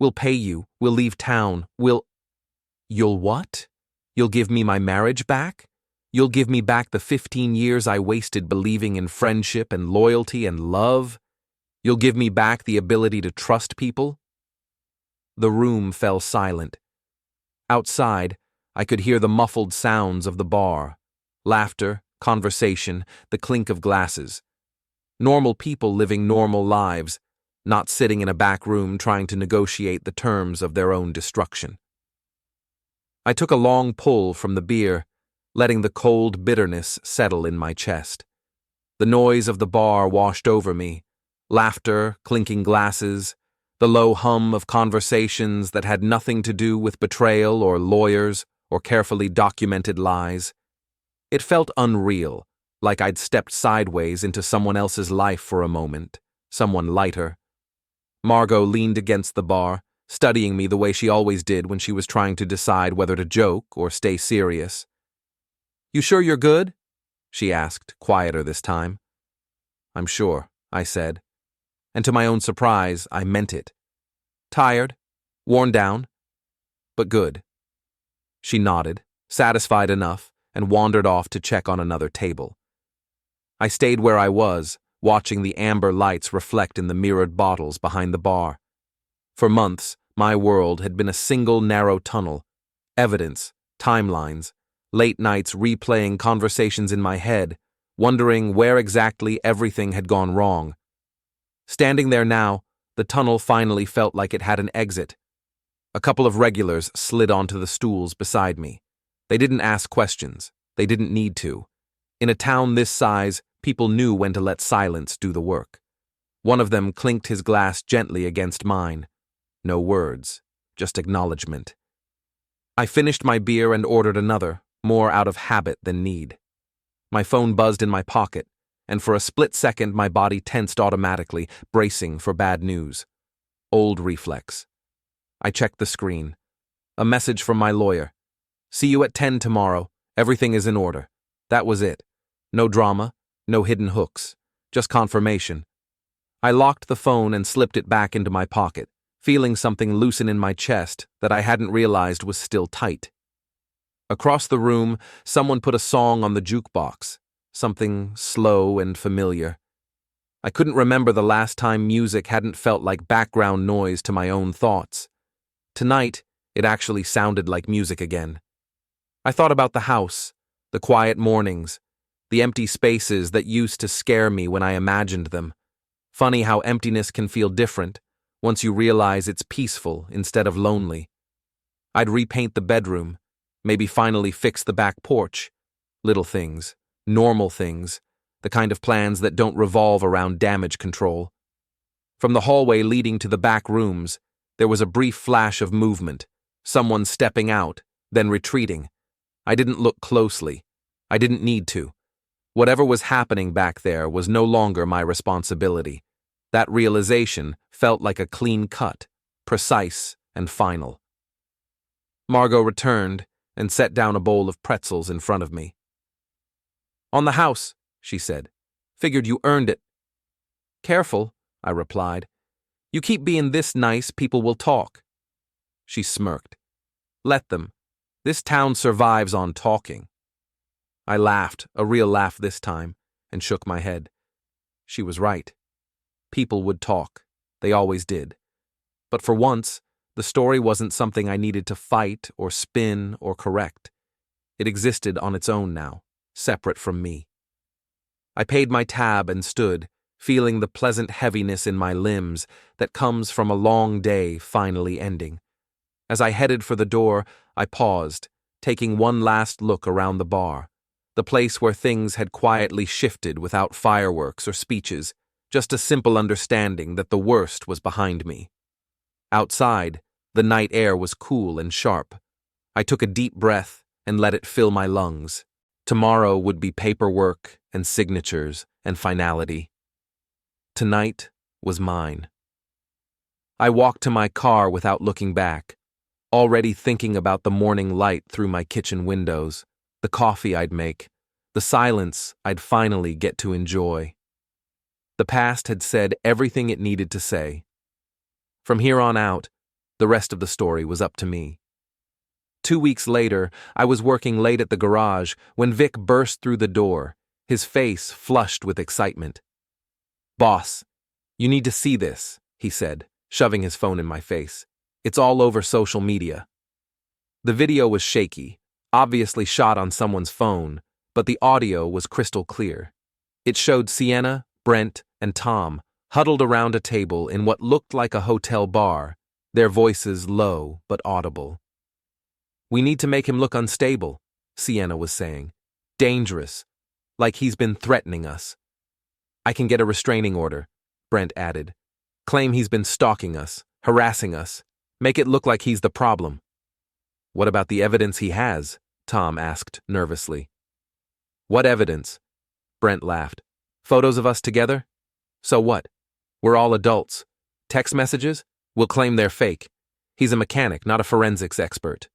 Speaker 1: We'll pay you, we'll leave town, You'll what? You'll give me my marriage back? You'll give me back the 15 years I wasted believing in friendship and loyalty and love? You'll give me back the ability to trust people? The room fell silent. Outside, I could hear the muffled sounds of the bar. Laughter, conversation, the clink of glasses. Normal people living normal lives, not sitting in a back room trying to negotiate the terms of their own destruction. I took a long pull from the beer, letting the cold bitterness settle in my chest. The noise of the bar washed over me. Laughter, clinking glasses, the low hum of conversations that had nothing to do with betrayal or lawyers or carefully documented lies. It felt unreal, like I'd stepped sideways into someone else's life for a moment, someone lighter. Margot leaned against the bar, studying me the way she always did when she was trying to decide whether to joke or stay serious. "You sure you're good?" she asked, quieter this time. "I'm sure," I said. And to my own surprise, I meant it. "Tired? Worn down? But good." She nodded, satisfied enough, and wandered off to check on another table. I stayed where I was, watching the amber lights reflect in the mirrored bottles behind the bar. For months, my world had been a single narrow tunnel. Evidence, timelines, late nights replaying conversations in my head, wondering where exactly everything had gone wrong. Standing there now, the tunnel finally felt like it had an exit. A couple of regulars slid onto the stools beside me. They didn't ask questions. They didn't need to. In a town this size, people knew when to let silence do the work. One of them clinked his glass gently against mine. No words, just acknowledgement. I finished my beer and ordered another, more out of habit than need. My phone buzzed in my pocket, and for a split second my body tensed automatically, bracing for bad news. Old reflex. I checked the screen. A message from my lawyer. "See you at 10 tomorrow. Everything is in order." That was it. No drama, no hidden hooks, just confirmation. I locked the phone and slipped it back into my pocket, feeling something loosen in my chest that I hadn't realized was still tight. Across the room, someone put a song on the jukebox, something slow and familiar. I couldn't remember the last time music hadn't felt like background noise to my own thoughts. Tonight, it actually sounded like music again. I thought about the house, the quiet mornings, the empty spaces that used to scare me when I imagined them. Funny how emptiness can feel different once you realize it's peaceful instead of lonely. I'd repaint the bedroom, maybe finally fix the back porch. Little things, normal things, the kind of plans that don't revolve around damage control. From the hallway leading to the back rooms, there was a brief flash of movement, someone stepping out, then retreating. I didn't look closely. I didn't need to. Whatever was happening back there was no longer my responsibility. That realization felt like a clean cut, precise and final. Margot returned and set down a bowl of pretzels in front of me. "On the house," she said. "Figured you earned it." "Careful," I replied. "You keep being this nice, people will talk." She smirked. "Let them. This town survives on talking." I laughed, a real laugh this time, and shook my head. She was right. People would talk. They always did. But for once, the story wasn't something I needed to fight or spin or correct. It existed on its own now, separate from me. I paid my tab and stood, feeling the pleasant heaviness in my limbs that comes from a long day finally ending. As I headed for the door, I paused, taking one last look around the bar, the place where things had quietly shifted without fireworks or speeches, just a simple understanding that the worst was behind me. Outside, the night air was cool and sharp. I took a deep breath and let it fill my lungs. Tomorrow would be paperwork and signatures and finality. Tonight was mine. I walked to my car without looking back, already thinking about the morning light through my kitchen windows, the coffee I'd make, the silence I'd finally get to enjoy. The past had said everything it needed to say. From here on out, the rest of the story was up to me. 2 weeks later, I was working late at the garage when Vic burst through the door, his face flushed with excitement. "Boss, you need to see this," he said, shoving his phone in my face. "It's all over social media." The video was shaky, obviously shot on someone's phone, but the audio was crystal clear. It showed Sienna, Brent, and Tom huddled around a table in what looked like a hotel bar, their voices low but audible. "We need to make him look unstable," Sienna was saying. "Dangerous, like he's been threatening us." "I can get a restraining order," Brent added. "Claim he's been stalking us, harassing us. Make it look like he's the problem." "What about the evidence he has?" Tom asked nervously. "What evidence?" Brent laughed. "Photos of us together? So what? We're all adults. Text messages? We'll claim they're fake. He's a mechanic, not a forensics expert."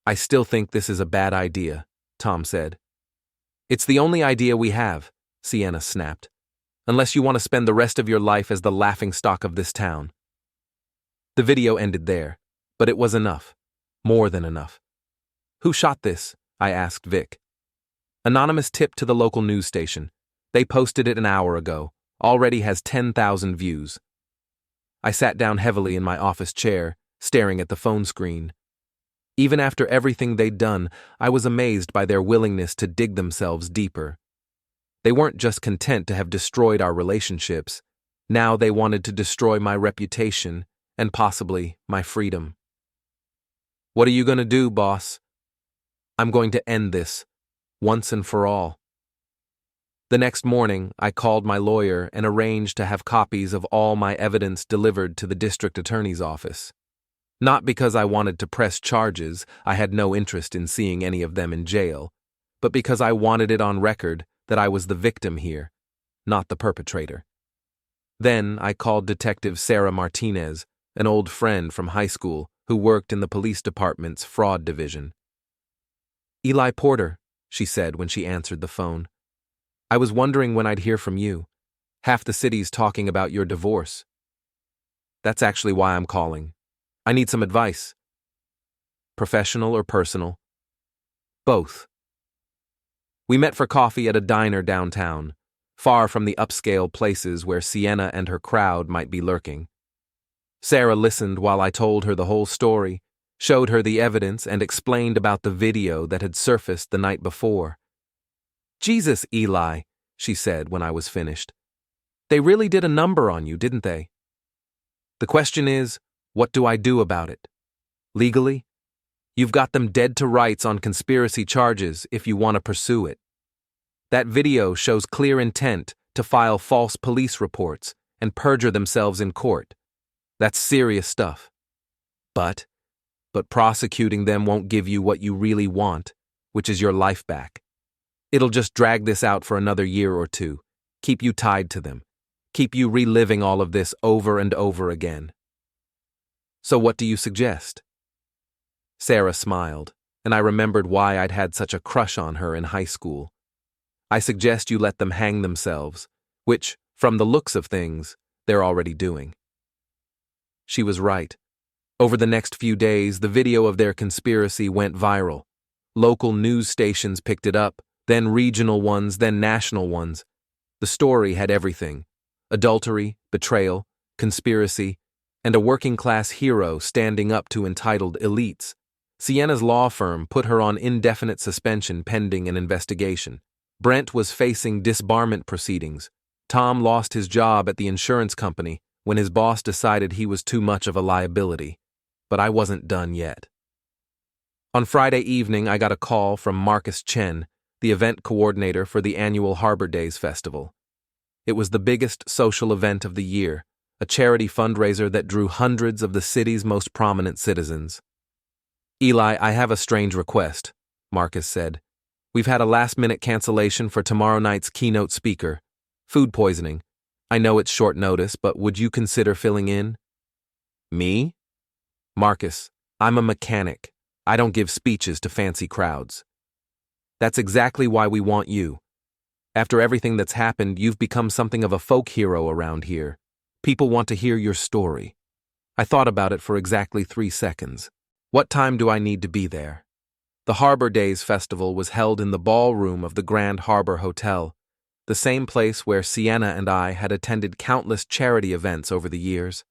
Speaker 1: "I still think this is a bad idea," Tom said. "It's the only idea we have," Sienna snapped. "Unless you want to spend the rest of your life as the laughingstock of this town." The video ended there, but it was enough. More than enough. "Who shot this?" I asked Vic. "Anonymous tip to the local news station. They posted it an hour ago. Already has 10,000 views." I sat down heavily in my office chair, staring at the phone screen. Even after everything they'd done, I was amazed by their willingness to dig themselves deeper. They weren't just content to have destroyed our relationships. Now they wanted to destroy my reputation and possibly my freedom. "What are you going to do, boss?" "I'm going to end this, once and for all." The next morning, I called my lawyer and arranged to have copies of all my evidence delivered to the district attorney's office. Not because I wanted to press charges, I had no interest in seeing any of them in jail, but because I wanted it on record that I was the victim here, not the perpetrator. Then I called Detective Sarah Martinez, an old friend from high school who worked in the police department's fraud division. "Eli Porter," she said when she answered the phone. "I was wondering when I'd hear from you. Half the city's talking about your divorce." "That's actually why I'm calling. I need some advice." "Professional or personal?" "Both." We met for coffee at a diner downtown, far from the upscale places where Sienna and her crowd might be lurking. Sarah listened while I told her the whole story, showed her the evidence, and explained about the video that had surfaced the night before. "Jesus, Eli," she said when I was finished. "They really did a number on you, didn't they? The question is, what do I do about it? Legally? You've got them dead to rights on conspiracy charges if you want to pursue it. That video shows clear intent to file false police reports and perjure themselves in court. That's serious stuff. But prosecuting them won't give you what you really want, which is your life back. It'll just drag this out for another year or two, keep you tied to them, keep you reliving all of this over and over again. So what do you suggest?" Sarah smiled, and I remembered why I'd had such a crush on her in high school. "I suggest you let them hang themselves, which, from the looks of things, they're already doing." She was right. Over the next few days, the video of their conspiracy went viral. Local news stations picked it up, then regional ones, then national ones. The story had everything: adultery, betrayal, conspiracy, and a working-class hero standing up to entitled elites. Sienna's law firm put her on indefinite suspension pending an investigation. Brent was facing disbarment proceedings. Tom lost his job at the insurance company when his boss decided he was too much of a liability. But I wasn't done yet. On Friday evening, I got a call from Marcus Chen, the event coordinator for the annual Harbor Days Festival. It was the biggest social event of the year, a charity fundraiser that drew hundreds of the city's most prominent citizens. "Eli, I have a strange request," Marcus said. "We've had a last-minute cancellation for tomorrow night's keynote speaker. Food poisoning. I know it's short notice, but would you consider filling in? Me? Marcus, I'm a mechanic. I don't give speeches to fancy crowds. That's exactly why we want you. After everything that's happened, you've become something of a folk hero around here. People want to hear your story. I thought about it for exactly 3 seconds. What time do I need to be there? The Harbor Days Festival was held in the ballroom of the Grand Harbor Hotel, the same place where Sienna and I had attended countless charity events over the years,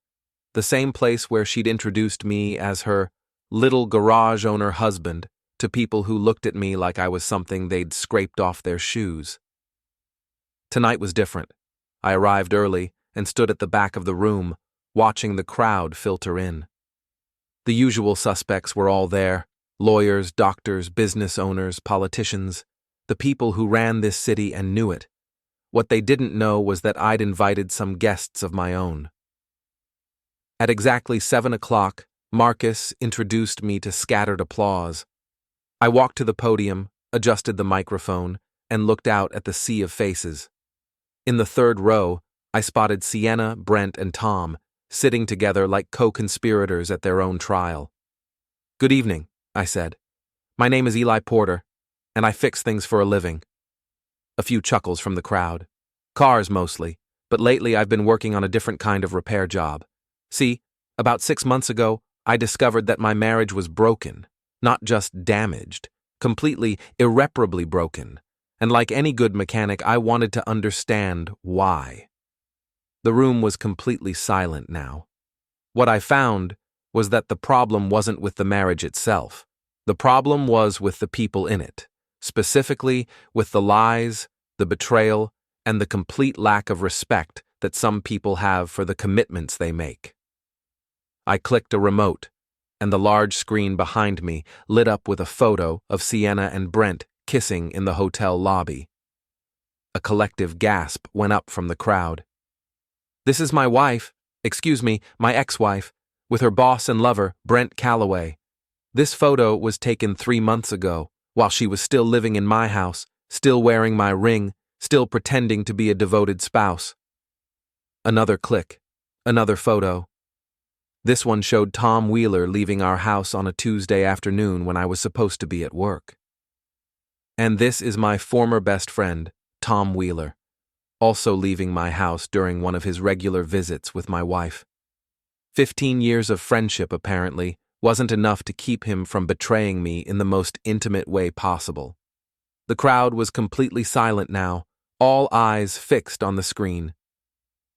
Speaker 1: the same place where she'd introduced me as her little garage owner husband to people who looked at me like I was something they'd scraped off their shoes. Tonight was different. I arrived early and stood at the back of the room, watching the crowd filter in. The usual suspects were all there: lawyers, doctors, business owners, politicians, the people who ran this city and knew it. What they didn't know was that I'd invited some guests of my own. At exactly 7 o'clock, Marcus introduced me to scattered applause. I walked to the podium, adjusted the microphone, and looked out at the sea of faces. In the third row, I spotted Sienna, Brent, and Tom, sitting together like co-conspirators at their own trial. "Good evening," I said. "My name is Eli Porter, and I fix things for a living." A few chuckles from the crowd. Cars mostly, but lately I've been working on a different kind of repair job. See, about 6 months ago, I discovered that my marriage was broken, not just damaged, completely, irreparably broken. And like any good mechanic, I wanted to understand why. The room was completely silent now. What I found was that the problem wasn't with the marriage itself. The problem was with the people in it, specifically with the lies, the betrayal, and the complete lack of respect that some people have for the commitments they make. I clicked a remote, and the large screen behind me lit up with a photo of Sienna and Brent kissing in the hotel lobby. A collective gasp went up from the crowd. "This is my wife, my ex-wife, with her boss and lover, Brent Calloway. This photo was taken 3 months ago, while she was still living in my house, still wearing my ring, still pretending to be a devoted spouse." Another click, another photo. This one showed Tom Wheeler leaving our house on a Tuesday afternoon when I was supposed to be at work. And this is my former best friend, Tom Wheeler, also leaving my house during one of his regular visits with my wife. 15 years of friendship, apparently, wasn't enough to keep him from betraying me in the most intimate way possible. The crowd was completely silent now, all eyes fixed on the screen.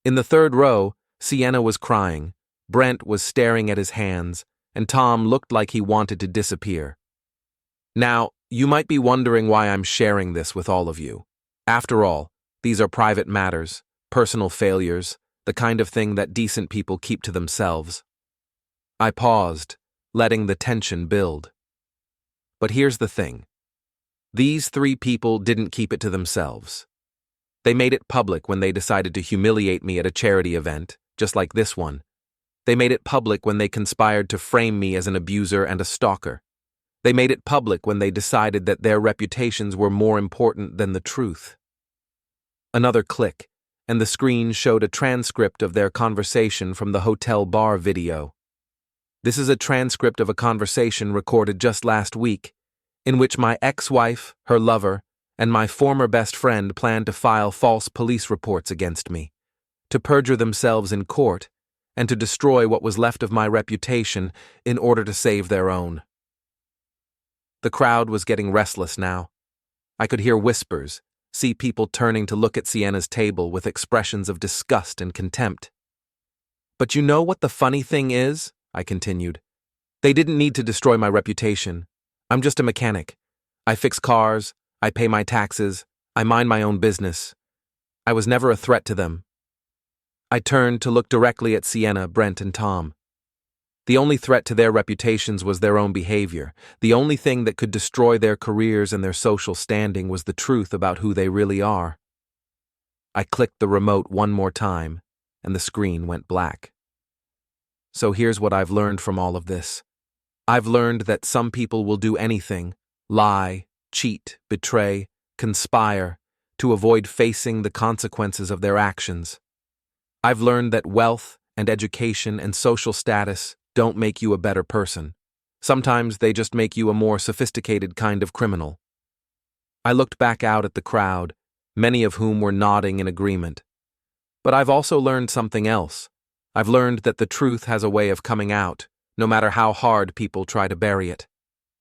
Speaker 1: In the third row, Sienna was crying, Brent was staring at his hands, and Tom looked like he wanted to disappear. Now, you might be wondering why I'm sharing this with all of you. After all, these are private matters, personal failures, the kind of thing that decent people keep to themselves. I paused, letting the tension build. But here's the thing. These 3 people didn't keep it to themselves. They made it public when they decided to humiliate me at a charity event, just like this one. They made it public when they conspired to frame me as an abuser and a stalker. They made it public when they decided that their reputations were more important than the truth. Another click, and the screen showed a transcript of their conversation from the hotel bar video. This is a transcript of a conversation recorded just last week, in which my ex-wife, her lover, and my former best friend planned to file false police reports against me, to perjure themselves in court, and to destroy what was left of my reputation in order to save their own. The crowd was getting restless now. I could hear whispers, see people turning to look at Sienna's table with expressions of disgust and contempt. "But you know what the funny thing is?" I continued. "They didn't need to destroy my reputation. I'm just a mechanic. I fix cars, I pay my taxes, I mind my own business. I was never a threat to them." I turned to look directly at Sienna, Brent, and Tom. The only threat to their reputations was their own behavior. The only thing that could destroy their careers and their social standing was the truth about who they really are. I clicked the remote one more time, and the screen went black. So here's what I've learned from all of this. I've learned that some people will do anything, lie, cheat, betray, conspire, to avoid facing the consequences of their actions. I've learned that wealth and education and social status don't make you a better person. Sometimes they just make you a more sophisticated kind of criminal. I looked back out at the crowd, many of whom were nodding in agreement. But I've also learned something else. I've learned that the truth has a way of coming out, no matter how hard people try to bury it.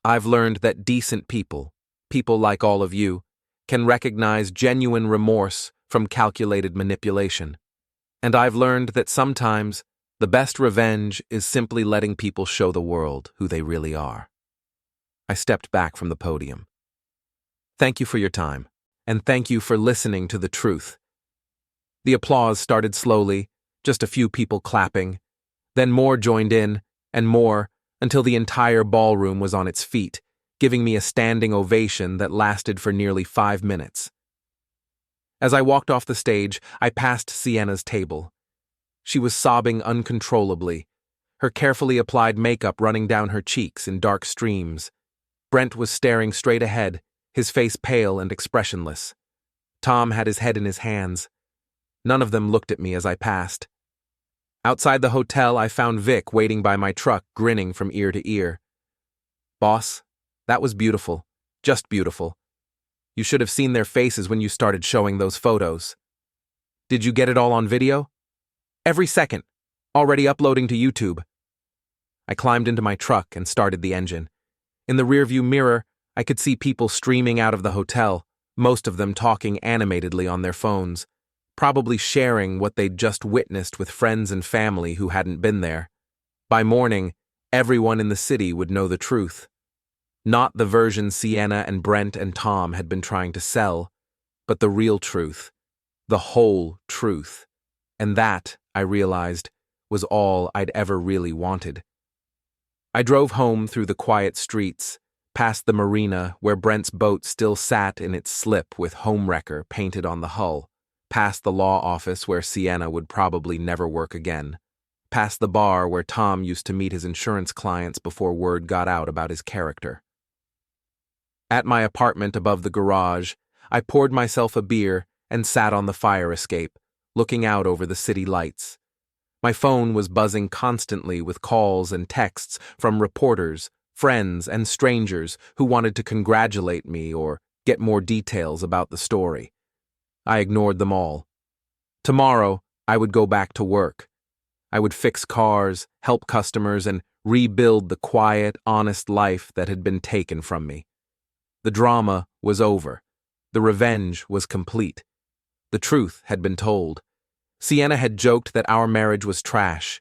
Speaker 1: I've learned that decent people, people like all of you, can recognize genuine remorse from calculated manipulation. And I've learned that sometimes the best revenge is simply letting people show the world who they really are. I stepped back from the podium. Thank you for your time, and thank you for listening to the truth. The applause started slowly, just a few people clapping. Then more joined in, and more, until the entire ballroom was on its feet, giving me a standing ovation that lasted for nearly 5 minutes. As I walked off the stage, I passed Sienna's table. She was sobbing uncontrollably, her carefully applied makeup running down her cheeks in dark streams. Brent was staring straight ahead, his face pale and expressionless. Tom had his head in his hands. None of them looked at me as I passed. Outside the hotel, I found Vic waiting by my truck, grinning from ear to ear. "Boss, that was beautiful. Just beautiful. You should have seen their faces when you started showing those photos. Did you get it all on video?" "Every second. Already uploading to YouTube." I climbed into my truck and started the engine. In the rearview mirror, I could see people streaming out of the hotel, most of them talking animatedly on their phones, probably sharing what they'd just witnessed with friends and family who hadn't been there. By morning, everyone in the city would know the truth. Not the version Sienna and Brent and Tom had been trying to sell, but the real truth, the whole truth. And that, I realized, was all I'd ever really wanted. I drove home through the quiet streets, past the marina where Brent's boat still sat in its slip with homewrecker painted on the hull, past the law office where Sienna would probably never work again, past the bar where Tom used to meet his insurance clients before word got out about his character. At my apartment above the garage, I poured myself a beer and sat on the fire escape, looking out over the city lights. My phone was buzzing constantly with calls and texts from reporters, friends, and strangers who wanted to congratulate me or get more details about the story. I ignored them all. Tomorrow, I would go back to work. I would fix cars, help customers, and rebuild the quiet, honest life that had been taken from me. The drama was over. The revenge was complete. The truth had been told. Sienna had joked that our marriage was trash,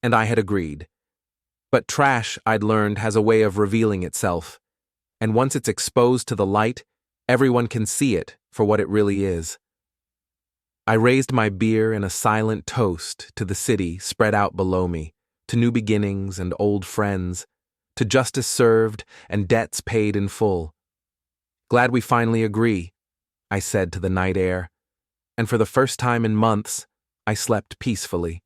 Speaker 1: and I had agreed. But trash, I'd learned, has a way of revealing itself, and once it's exposed to the light, everyone can see it for what it really is. I raised my beer in a silent toast to the city spread out below me, to new beginnings and old friends, to justice served and debts paid in full. "Glad we finally agree," I said to the night air, and for the first time in months, I slept peacefully.